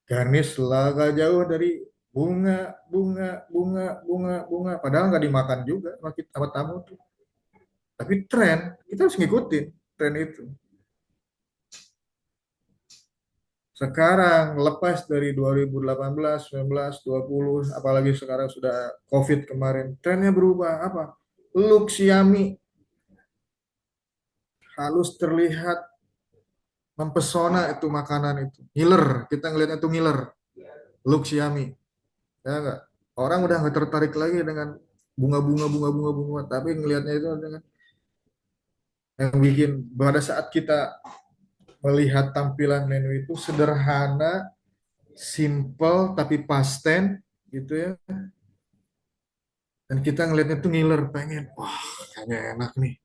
Garnish lah gak jauh dari bunga, bunga, bunga, bunga, bunga. Padahal nggak dimakan juga sama tamu tuh. Tapi tren, kita harus ngikutin tren itu. Sekarang lepas dari 2018, 19, 20, apalagi sekarang sudah COVID kemarin, trennya berubah apa? Look Xiaomi halus, terlihat mempesona itu makanan itu. Ngiler, kita ngelihatnya itu ngiler. Look Xiaomi. Ya enggak? Orang udah nggak tertarik lagi dengan bunga-bunga, bunga-bunga, bunga, tapi ngelihatnya itu dengan yang bikin pada saat kita melihat tampilan menu itu sederhana, simple tapi pasten gitu ya. Dan kita ngelihatnya tuh ngiler, pengen, wah kayaknya enak nih.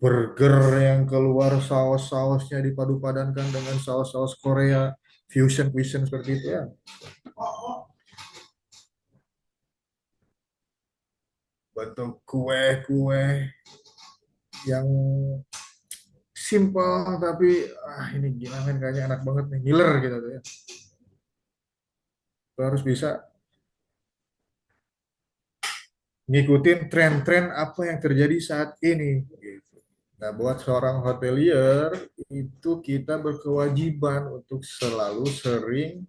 Burger yang keluar saus-sausnya dipadu-padankan dengan saus-saus Korea, fusion seperti itu ya. bentuk kue-kue yang simple tapi ini gila men, kayaknya enak banget nih, ngiler gitu tuh ya. Lo harus bisa ngikutin tren-tren apa yang terjadi saat ini gitu. Nah, buat seorang hotelier itu kita berkewajiban untuk selalu sering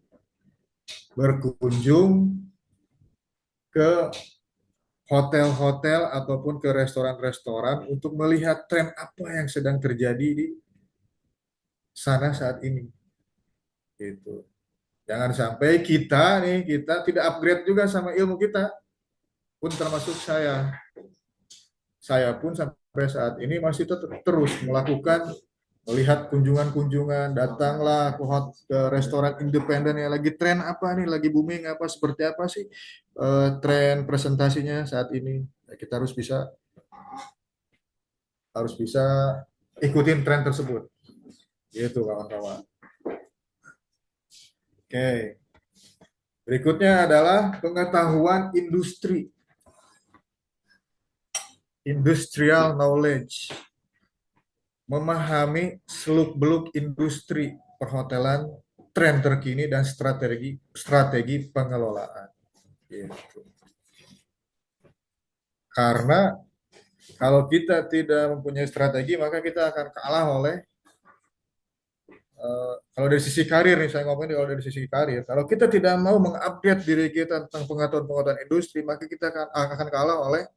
berkunjung ke hotel-hotel ataupun ke restoran-restoran untuk melihat tren apa yang sedang terjadi di sana saat ini gitu. Jangan sampai kita tidak upgrade juga sama ilmu kita, pun termasuk saya. Saya pun sampai saat ini masih terus melakukan, melihat kunjungan-kunjungan, datanglah ke restoran independen yang lagi tren apa nih, lagi booming apa, seperti apa sih tren presentasinya saat ini. Ya, kita harus bisa ikutin tren tersebut. Gitu kawan-kawan. Oke. Berikutnya adalah pengetahuan industri. Industrial knowledge. Memahami seluk-beluk industri perhotelan, tren terkini dan strategi pengelolaan. Gitu. Karena kalau kita tidak mempunyai strategi, maka kita akan kalah oleh kalau dari sisi karir nih, saya ngomongin kalau dari sisi karir, kalau kita tidak mau mengupdate diri kita tentang pengetahuan-pengetahuan industri, maka kita akan kalah oleh,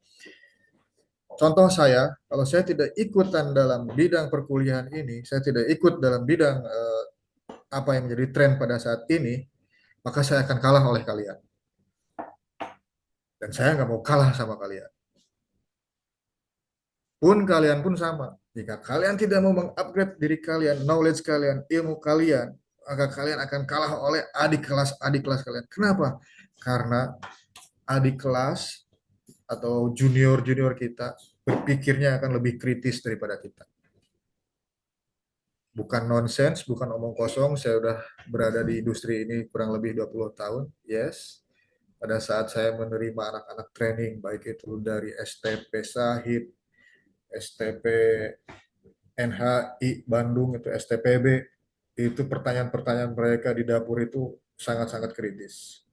contoh saya, kalau saya tidak ikutan dalam bidang perkuliahan ini, saya tidak ikut dalam bidang apa yang menjadi tren pada saat ini, maka saya akan kalah oleh kalian. Dan saya nggak mau kalah sama kalian. Pun kalian pun sama. Jika kalian tidak mau mengupgrade diri kalian, knowledge kalian, ilmu kalian, maka kalian akan kalah oleh adik kelas kalian. Kenapa? Karena adik kelas atau junior-junior kita berpikirnya akan lebih kritis daripada kita. Bukan nonsens, bukan omong kosong. Saya sudah berada di industri ini kurang lebih 20 tahun. Yes. Pada saat saya menerima anak-anak training, baik itu dari STP Sahid, STP NHI Bandung, itu STPB, itu pertanyaan-pertanyaan mereka di dapur itu sangat-sangat kritis.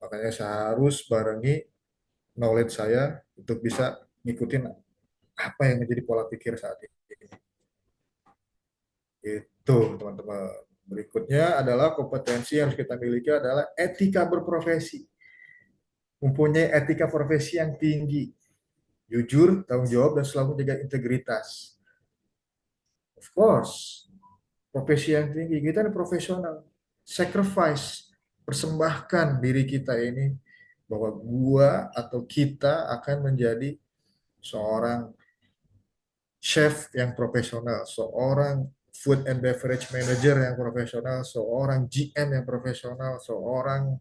Makanya saya harus barengi knowledge saya untuk bisa ngikutin apa yang menjadi pola pikir saat ini. Itu teman-teman. Berikutnya adalah kompetensi yang harus kita miliki adalah etika berprofesi. Mempunyai etika profesi yang tinggi, jujur, tanggung jawab, dan selalu menjaga integritas. Of course, profesi yang tinggi, kita ini profesional. Sacrifice, persembahkan diri kita ini, bahwa gua atau kita akan menjadi seorang chef yang profesional, seorang food and beverage manager yang profesional, seorang GM yang profesional, seorang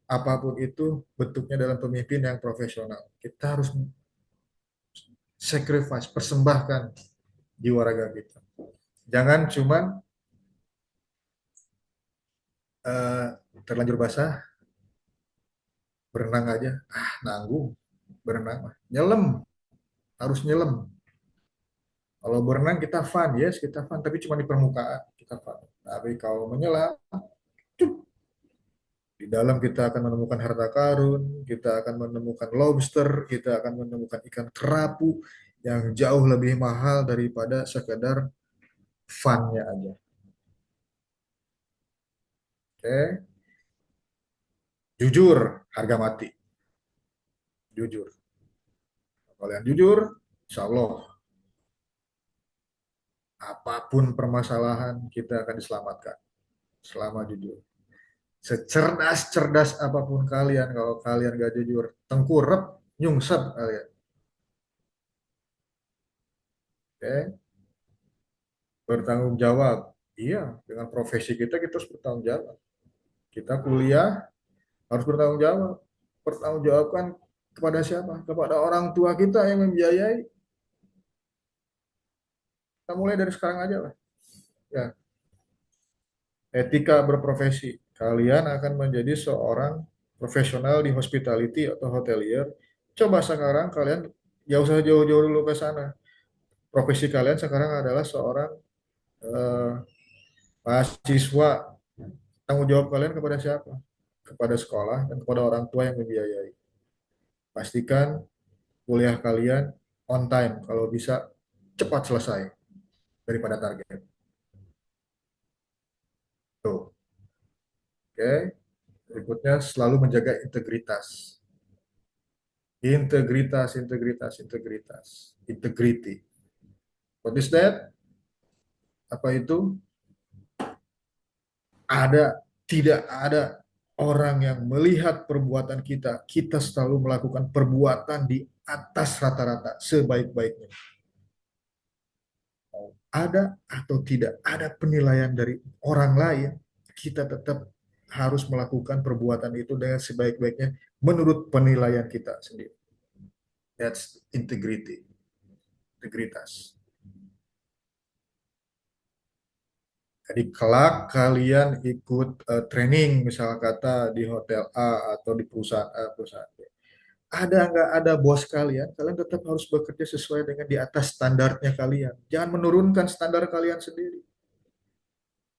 apapun itu bentuknya dalam pemimpin yang profesional. Kita harus sacrifice, persembahkan jiwa raga kita. Jangan cuman terlanjur basah, berenang aja, nanggung, berenang, nyelam, harus nyelam. Kalau berenang kita fun, yes kita fun, tapi cuma di permukaan kita fun. Tapi kalau menyelam, di dalam kita akan menemukan harta karun, kita akan menemukan lobster, kita akan menemukan ikan kerapu yang jauh lebih mahal daripada sekedar fun-nya aja. Oke. Jujur, harga mati. Jujur. Kalau yang jujur, insya Allah apapun permasalahan kita akan diselamatkan selama jujur. Secerdas-cerdas apapun kalian, kalau kalian gak jujur, tengkurap, nyungsep kalian. Oke. Bertanggung jawab. Iya, dengan profesi kita harus bertanggung jawab. Kita kuliah harus bertanggung jawab. Bertanggung jawabkan kepada siapa? Kepada orang tua kita yang membiayai. Kita mulai dari sekarang aja lah. Ya. Etika berprofesi. Kalian akan menjadi seorang profesional di hospitality atau hotelier Coba sekarang kalian jauh usah jauh-jauh dulu ke sana. Profesi kalian sekarang adalah seorang eh, mahasiswa. Tanggung jawab kalian kepada siapa? Kepada sekolah dan kepada orang tua yang membiayai. Pastikan kuliah kalian on time, kalau bisa cepat selesai daripada target. Tuh, oke. Berikutnya selalu menjaga integritas. Integritas, integritas, integritas. Integrity. What is that? Apa itu? Tidak ada orang yang melihat perbuatan kita. Kita selalu melakukan perbuatan di atas rata-rata sebaik-baiknya. Ada atau tidak ada penilaian dari orang lain, kita tetap harus melakukan perbuatan itu dengan sebaik-baiknya menurut penilaian kita sendiri. That's integrity, integritas. Jadi kelak kalian ikut training, misal kata di hotel A atau di perusahaan A, perusahaan B. Ada nggak ada bos kalian, kalian tetap harus bekerja sesuai dengan di atas standarnya kalian. Jangan menurunkan standar kalian sendiri.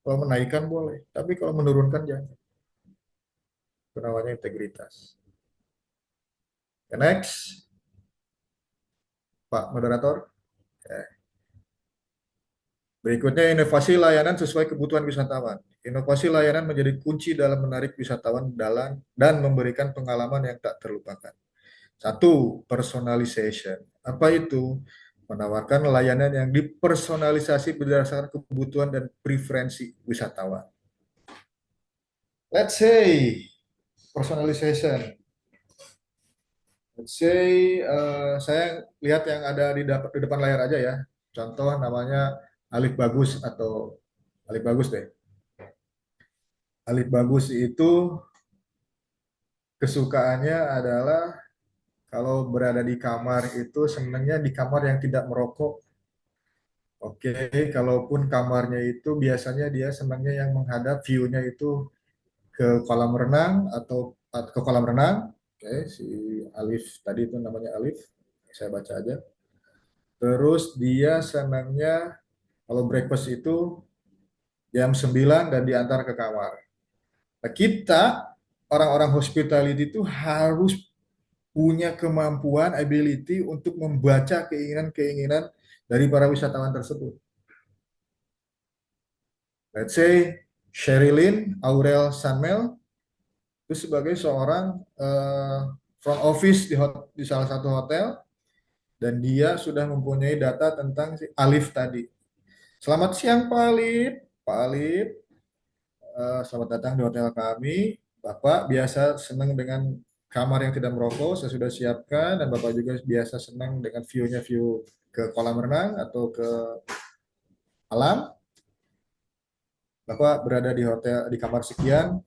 Kalau menaikkan boleh, tapi kalau menurunkan jangan. Itu namanya integritas. Next, Pak Moderator. Berikutnya, inovasi layanan sesuai kebutuhan wisatawan. Inovasi layanan menjadi kunci dalam menarik wisatawan dan memberikan pengalaman yang tak terlupakan. Satu, personalization. Apa itu? Menawarkan layanan yang dipersonalisasi berdasarkan kebutuhan dan preferensi wisatawan. Let's say, personalization. Let's say, saya lihat yang ada di depan layar aja ya. Contoh namanya Alif Bagus atau Alif Bagus deh. Alif Bagus itu kesukaannya adalah kalau berada di kamar itu senangnya di kamar yang tidak merokok. Oke, kalaupun kamarnya itu biasanya dia senangnya yang menghadap view-nya itu ke kolam renang atau ke kolam renang. Oke, si Alif tadi itu namanya Alif. Saya baca aja. Terus dia senangnya kalau breakfast itu jam 9 dan diantar ke kamar. Nah, kita orang-orang hospitality itu harus punya kemampuan, ability untuk membaca keinginan-keinginan dari para wisatawan tersebut. Let's say Sherilyn Aurel Sanmel itu sebagai seorang front office di salah satu hotel dan dia sudah mempunyai data tentang si Alif tadi. Selamat siang Pak Alif. Pak Alif, selamat datang di hotel kami. Bapak biasa senang dengan kamar yang tidak merokok, saya sudah siapkan, dan Bapak juga biasa senang dengan view-nya view ke kolam renang atau ke alam. Bapak berada di hotel di kamar sekian,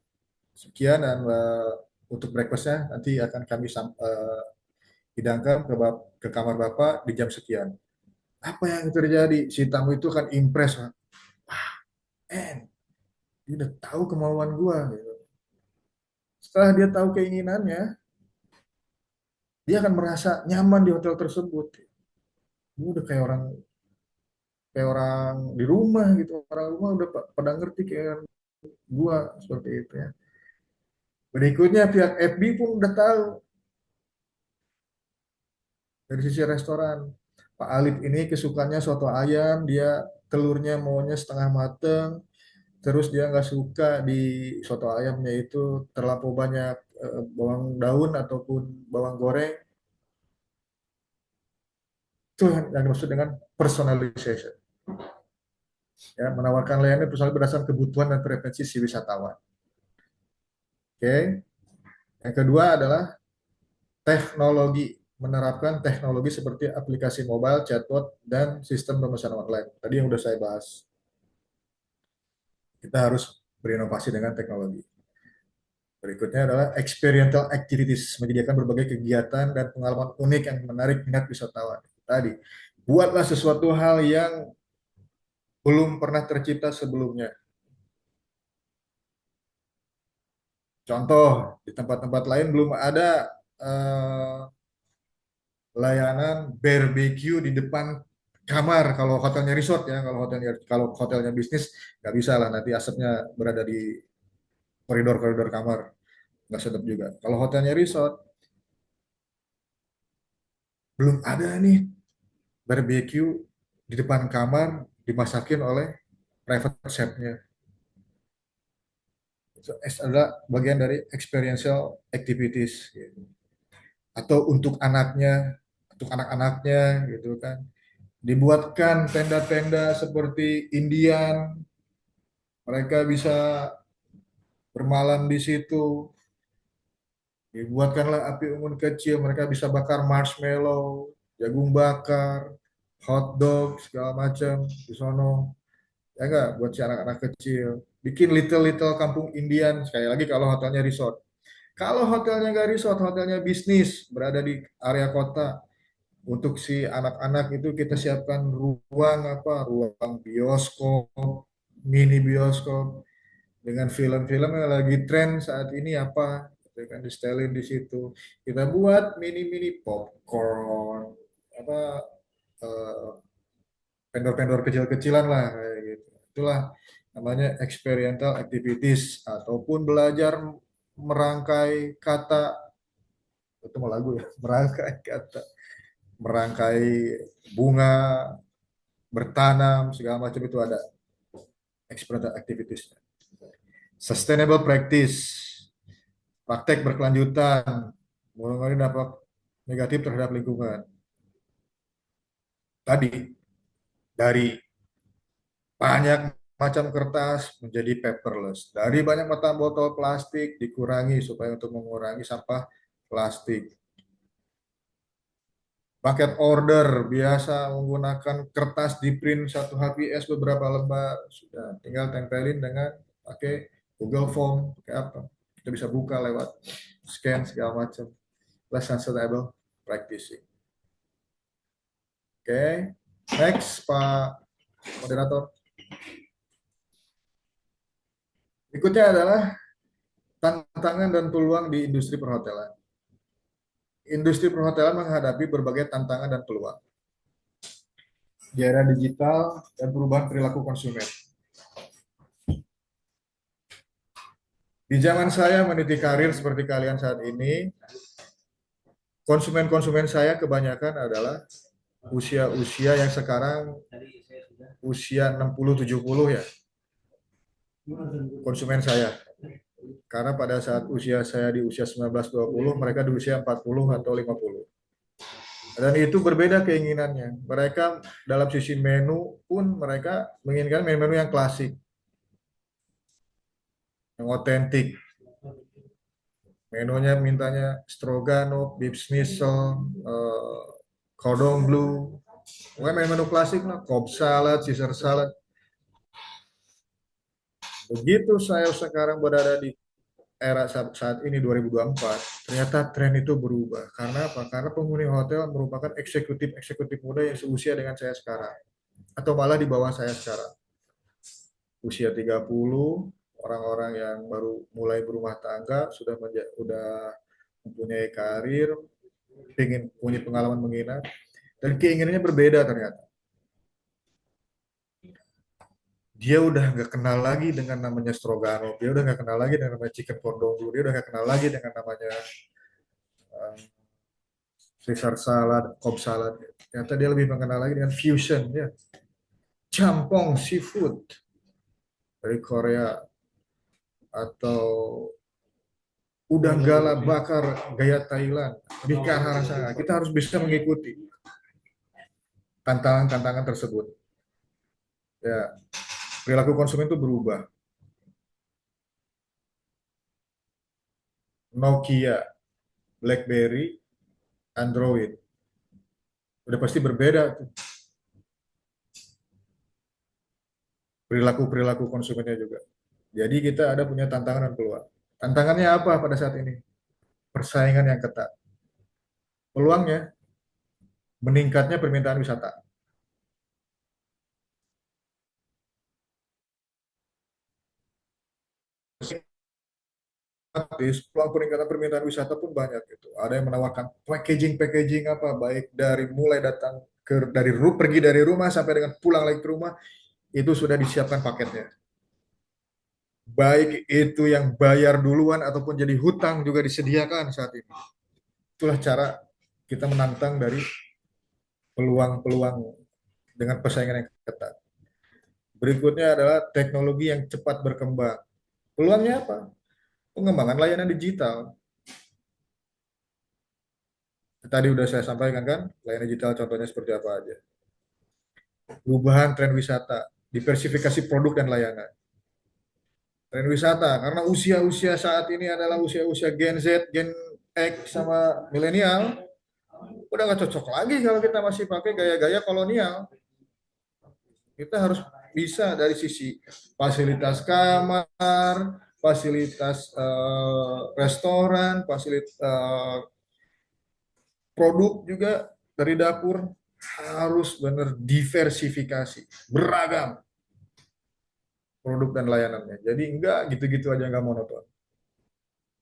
sekian dan untuk breakfastnya nanti akan kami hidangkan ke kamar Bapak di jam sekian. Apa yang terjadi? Si tamu itu akan impress. Wah, dia udah tahu kemauan gua. Gitu. Setelah dia tahu keinginannya, dia akan merasa nyaman di hotel tersebut. Gue udah kayak orang di rumah gitu. Orang rumah udah pada ngerti kayak gua seperti itu ya. Berikutnya pihak FB pun udah tahu dari sisi restoran. Pak Alif ini kesukaannya soto ayam, dia telurnya maunya setengah mateng, terus dia nggak suka di soto ayamnya itu terlalu banyak bawang daun ataupun bawang goreng. Itu yang dimaksud dengan personalization. Ya, menawarkan layanan personal berdasarkan kebutuhan dan preferensi si wisatawan. Oke. Yang kedua adalah teknologi, menerapkan teknologi seperti aplikasi mobile, chatbot, dan sistem pemesanan online. Tadi yang sudah saya bahas. Kita harus berinovasi dengan teknologi. Berikutnya adalah experiential activities, menyediakan berbagai kegiatan dan pengalaman unik yang menarik minat wisatawan. Tadi, buatlah sesuatu hal yang belum pernah tercipta sebelumnya. Contoh, di tempat-tempat lain belum ada layanan barbecue di depan kamar kalau hotelnya resort ya. Kalau hotelnya bisnis nggak bisa lah, nanti asapnya berada di koridor-koridor kamar, nggak sedap juga. Kalau hotelnya resort belum ada nih barbecue di depan kamar dimasakin oleh private chefnya. Itu adalah bagian dari experiential activities gitu. Atau untuk anak-anaknya gitu kan. Dibuatkan tenda-tenda seperti Indian, mereka bisa bermalam di situ. Dibuatkanlah api unggun kecil, mereka bisa bakar marshmallow, jagung bakar, hot dog segala macam di sono. Ya enggak, buat si anak-anak kecil. Bikin little kampung Indian, sekali lagi kalau hotelnya resort. Kalau hotelnya nggak resort, hotelnya bisnis, berada di area kota, untuk si anak-anak itu kita siapkan ruang bioskop, mini bioskop, dengan film-film yang lagi tren saat ini apa, kita kan di setelin di situ. Kita buat mini-mini popcorn, apa, eh, vendor-vendor kecil-kecilan lah kayak gitu. Itulah namanya experiential activities ataupun belajar merangkai kata. Itu mau lagu ya, merangkai kata, merangkai bunga, bertanam segala macam, itu ada experiential activities. Sustainable practice, praktek berkelanjutan, mengurangi dampak negatif terhadap lingkungan. Tadi dari banyak macam kertas menjadi paperless. Dari banyak macam botol plastik dikurangi supaya untuk mengurangi sampah plastik. Paket order biasa menggunakan kertas di print satu HPS beberapa lembar, sudah tinggal tempelin dengan pakai Google Form, pakai apa? Kita bisa buka lewat scan segala macam. Less sustainable practicing. Oke, next Pak Moderator. Berikutnya adalah tantangan dan peluang di industri perhotelan. Industri perhotelan menghadapi berbagai tantangan dan peluang di era digital dan perubahan perilaku konsumen. Di zaman saya meniti karir seperti kalian saat ini, konsumen-konsumen saya kebanyakan adalah usia-usia yang sekarang usia 60-70 ya, konsumen saya. Karena pada saat usia saya di usia 19-20, mereka di usia 40 atau 50. Dan itu berbeda keinginannya. Mereka dalam sisi menu pun mereka menginginkan menu-menu yang klasik, yang otentik. Menunya mintanya stroganoff, beef schnitzel, cordon bleu. Pokoknya menu-menu klasik lah, Cobb salad, Caesar salad. Begitu saya sekarang berada di era saat ini 2024, ternyata tren itu berubah. Karena apa? Karena penghuni hotel merupakan eksekutif muda yang seusia dengan saya sekarang, atau malah di bawah saya sekarang. Usia 30, orang-orang yang baru mulai berumah tangga, sudah mempunyai karir, ingin punya pengalaman menginap, dan keinginannya berbeda ternyata. Dia udah nggak kenal lagi dengan namanya stroganoff, dia udah nggak kenal lagi dengan namanya chicken cordon bleu, dia udah nggak kenal lagi dengan namanya Caesar salad, Cobb salad. Ternyata dia lebih mengenal lagi dengan fusion ya, campong seafood dari Korea, atau udang galah bakar gaya Thailand. Lebih ke arah sana. Kita harus bisa mengikuti tantangan-tantangan tersebut. Ya, perilaku konsumen itu berubah. Nokia, BlackBerry, Android. Udah pasti berbeda tuh. Perilaku-perilaku konsumennya juga. Jadi kita ada punya tantangan dan peluang. Tantangannya apa pada saat ini? Persaingan yang ketat. Peluangnya meningkatnya permintaan wisata. otomatis peluang peningkatan permintaan wisata pun banyak gitu. Ada yang menawarkan packaging apa, baik dari mulai datang pergi dari rumah sampai dengan pulang lagi ke rumah, itu sudah disiapkan paketnya. Baik itu yang bayar duluan ataupun jadi hutang juga disediakan saat ini. Itulah cara kita menantang dari peluang-peluang dengan persaingan yang ketat. Berikutnya adalah teknologi yang cepat berkembang. Peluangnya apa? Pengembangan layanan digital. Tadi udah saya sampaikan kan, layanan digital contohnya seperti apa aja. Perubahan tren wisata, diversifikasi produk dan layanan. Tren wisata, karena usia-usia saat ini adalah usia-usia Gen Z, Gen X, sama milenial, udah nggak cocok lagi kalau kita masih pakai gaya-gaya kolonial. Kita harus bisa dari sisi fasilitas kamar, fasilitas restoran, fasilitas produk juga dari dapur harus benar diversifikasi, beragam produk dan layanannya. Jadi enggak gitu-gitu aja, nggak monoton.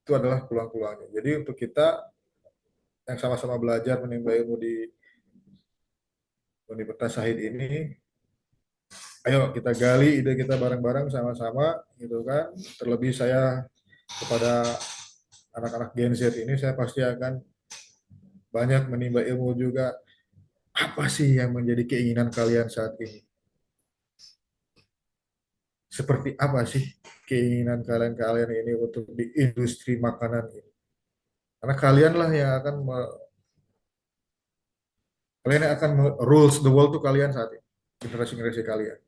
Itu adalah peluang-peluangnya. Jadi untuk kita yang sama-sama belajar menimba ilmu di Universitas Syahid ini, ayo kita gali ide kita bareng-bareng sama-sama gitu kan. Terlebih saya kepada anak-anak Gen Z ini, saya pasti akan banyak menimba ilmu juga. Apa sih yang menjadi keinginan kalian saat ini? Seperti apa sih keinginan kalian ini untuk di industri makanan ini? Karena kalianlah yang akan rules the world tuh kalian saat ini, generasi-generasi kalian.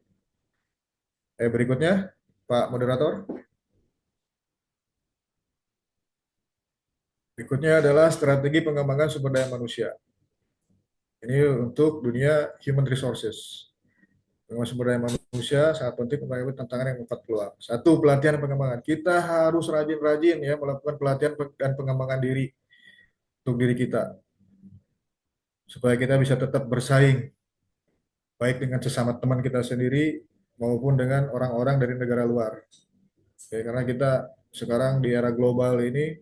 Berikutnya, Pak Moderator. Berikutnya adalah strategi pengembangan sumber daya manusia. Ini untuk dunia human resources. Pengembangan sumber daya manusia sangat penting untuk menghadapi tantangan yang 4 peluang. Satu, pelatihan dan pengembangan. Kita harus rajin-rajin ya melakukan pelatihan dan pengembangan diri untuk diri kita. Supaya kita bisa tetap bersaing baik dengan sesama teman kita sendiri maupun dengan orang-orang dari negara luar. Oke, karena kita sekarang di era global ini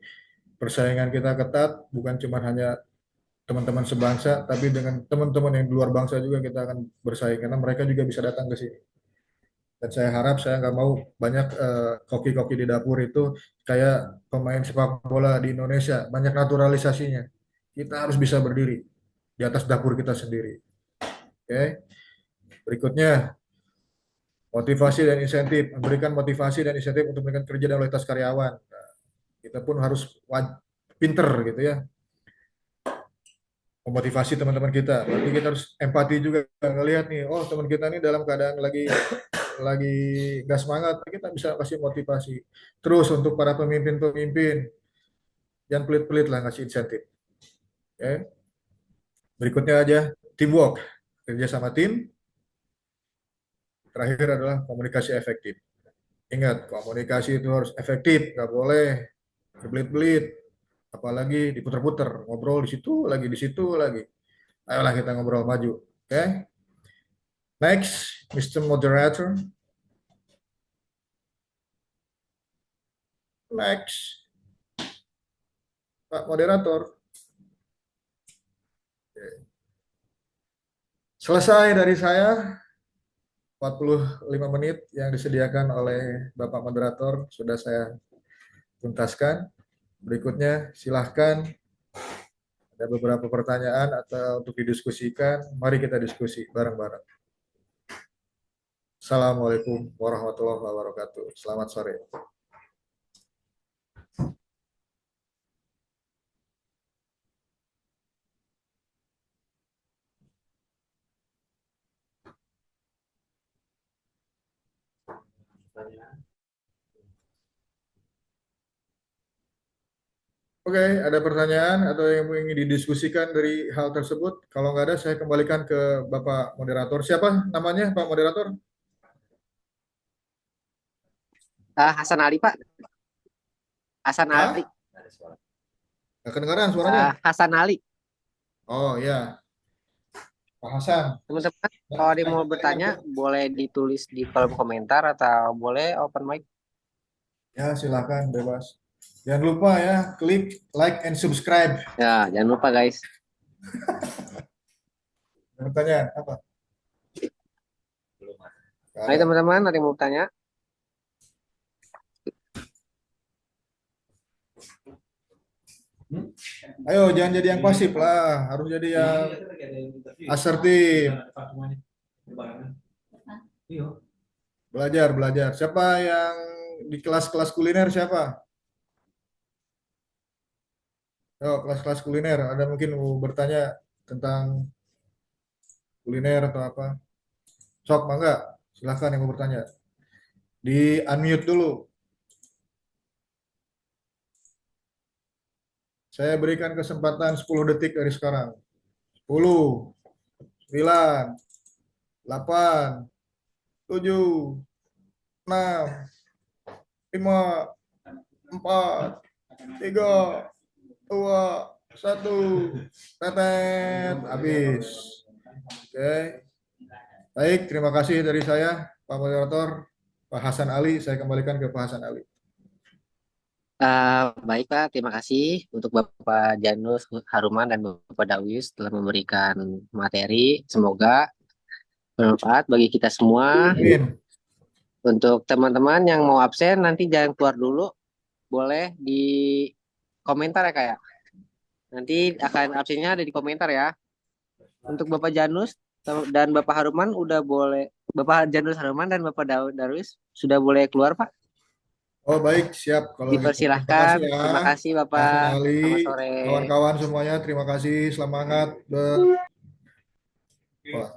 persaingan kita ketat, bukan cuma hanya teman-teman sebangsa, tapi dengan teman-teman yang di luar bangsa juga kita akan bersaing karena mereka juga bisa datang ke sini. Dan saya harap saya nggak mau banyak koki-koki di dapur itu kayak pemain sepak bola di Indonesia, banyak naturalisasinya. Kita harus bisa berdiri di atas dapur kita sendiri. Oke. Berikutnya, motivasi dan insentif, memberikan motivasi dan insentif untuk memberikan kerja dan loyalitas karyawan. Nah, kita pun harus pinter gitu ya, memotivasi teman-teman kita. Berarti kita harus empati juga ngelihat nih, oh teman kita nih dalam keadaan lagi gak semangat, kita bisa kasih motivasi. Terus untuk para pemimpin-pemimpin, jangan pelit-pelit lah ngasih insentif. Oke. Berikutnya aja, teamwork, kerja sama tim. Terakhir adalah komunikasi efektif. Ingat, komunikasi itu harus efektif, nggak boleh berbelit-belit, apalagi diputer-puter, ngobrol di situ lagi. Ayolah kita ngobrol maju, oke? Next, Mr. Moderator. Next, Pak Moderator. Selesai dari saya. 45 menit yang disediakan oleh Bapak Moderator sudah saya tuntaskan. Berikutnya silahkan ada beberapa pertanyaan atau untuk didiskusikan. Mari kita diskusi bareng-bareng. Assalamualaikum warahmatullahi wabarakatuh. Selamat sore. Oke, ada pertanyaan atau yang ingin didiskusikan dari hal tersebut? Kalau nggak ada, saya kembalikan ke Bapak Moderator. Siapa namanya, Pak Moderator? Hasan Ali, Pak. Hasan Hah? Ali. Nggak kedengaran suaranya? Hasan Ali. Oh ya, Pak Hasan. Teman-teman, kalau ada yang mau bertanya, boleh ditulis di kolom komentar atau boleh open mic. Ya, silakan bebas. Jangan lupa ya, klik like and subscribe. Ya, jangan lupa guys. Pertanyaan apa? Nggak Hai ada. teman-teman, ada yang mau tanya? Ayo, jangan jadi yang pasif lah, harus jadi yang asertif. Belajar, belajar. Siapa yang di kelas-kelas kuliner siapa? Yo, kelas-kelas kuliner. Ada mungkin mau bertanya tentang kuliner atau apa? Sok, mangga. Silahkan yang mau bertanya. Di unmute dulu. Saya berikan kesempatan 10 detik dari sekarang. 10, 9, 8, 7, 6, 5, 4, 3, 2, 1. Tetet. Habis. Oke. Baik, terima kasih dari saya, Pak Moderator, Pak Hasan Ali. Saya kembalikan ke Pak Hasan Ali. Baik Pak, terima kasih untuk Bapak Janus Haruman dan Bapak Darwis telah memberikan materi. Semoga bermanfaat bagi kita semua. Amin. Untuk teman-teman yang mau absen, nanti jangan keluar dulu. Boleh di komentar ya Kak ya. Nanti akan absennya ada di komentar ya. Untuk Bapak Janus dan Bapak Haruman udah boleh, Bapak Janus Haruman dan Bapak Darwis sudah boleh keluar Pak. Oh baik, siap kalau gitu. Terima Dipersilahkan. kasih ya, Terima kasih Pak Hasan Bapak. Ali, Selamat sore. kawan-kawan semuanya. Terima kasih, semangat. Wah.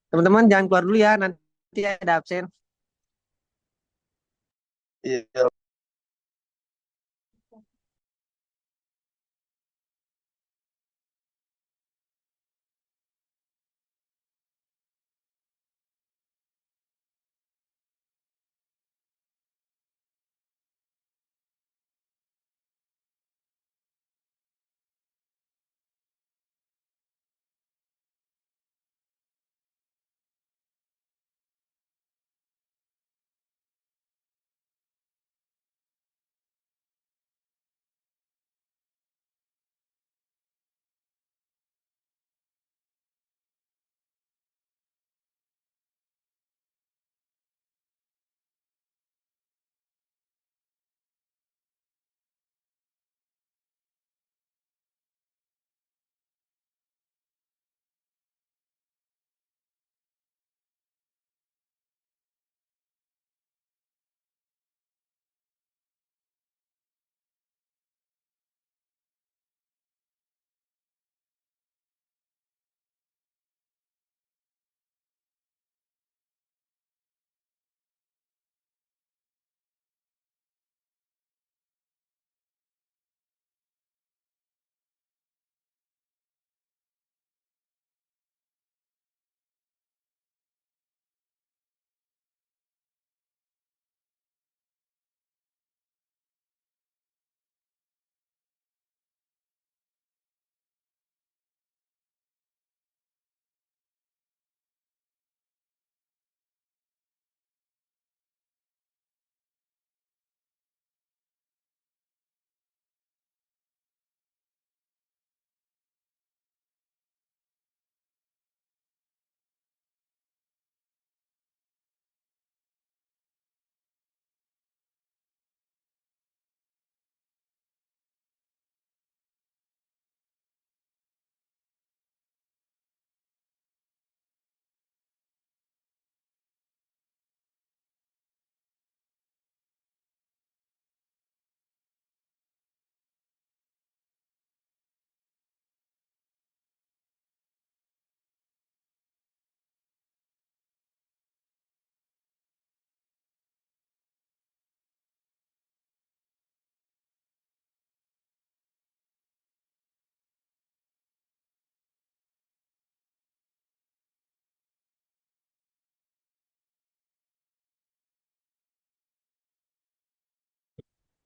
Teman-teman jangan keluar dulu ya, nanti ada absen. Iya.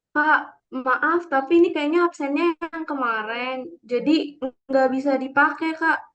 Kak, maaf, tapi ini kayaknya absennya yang kemarin. Jadi nggak bisa dipakai, Kak.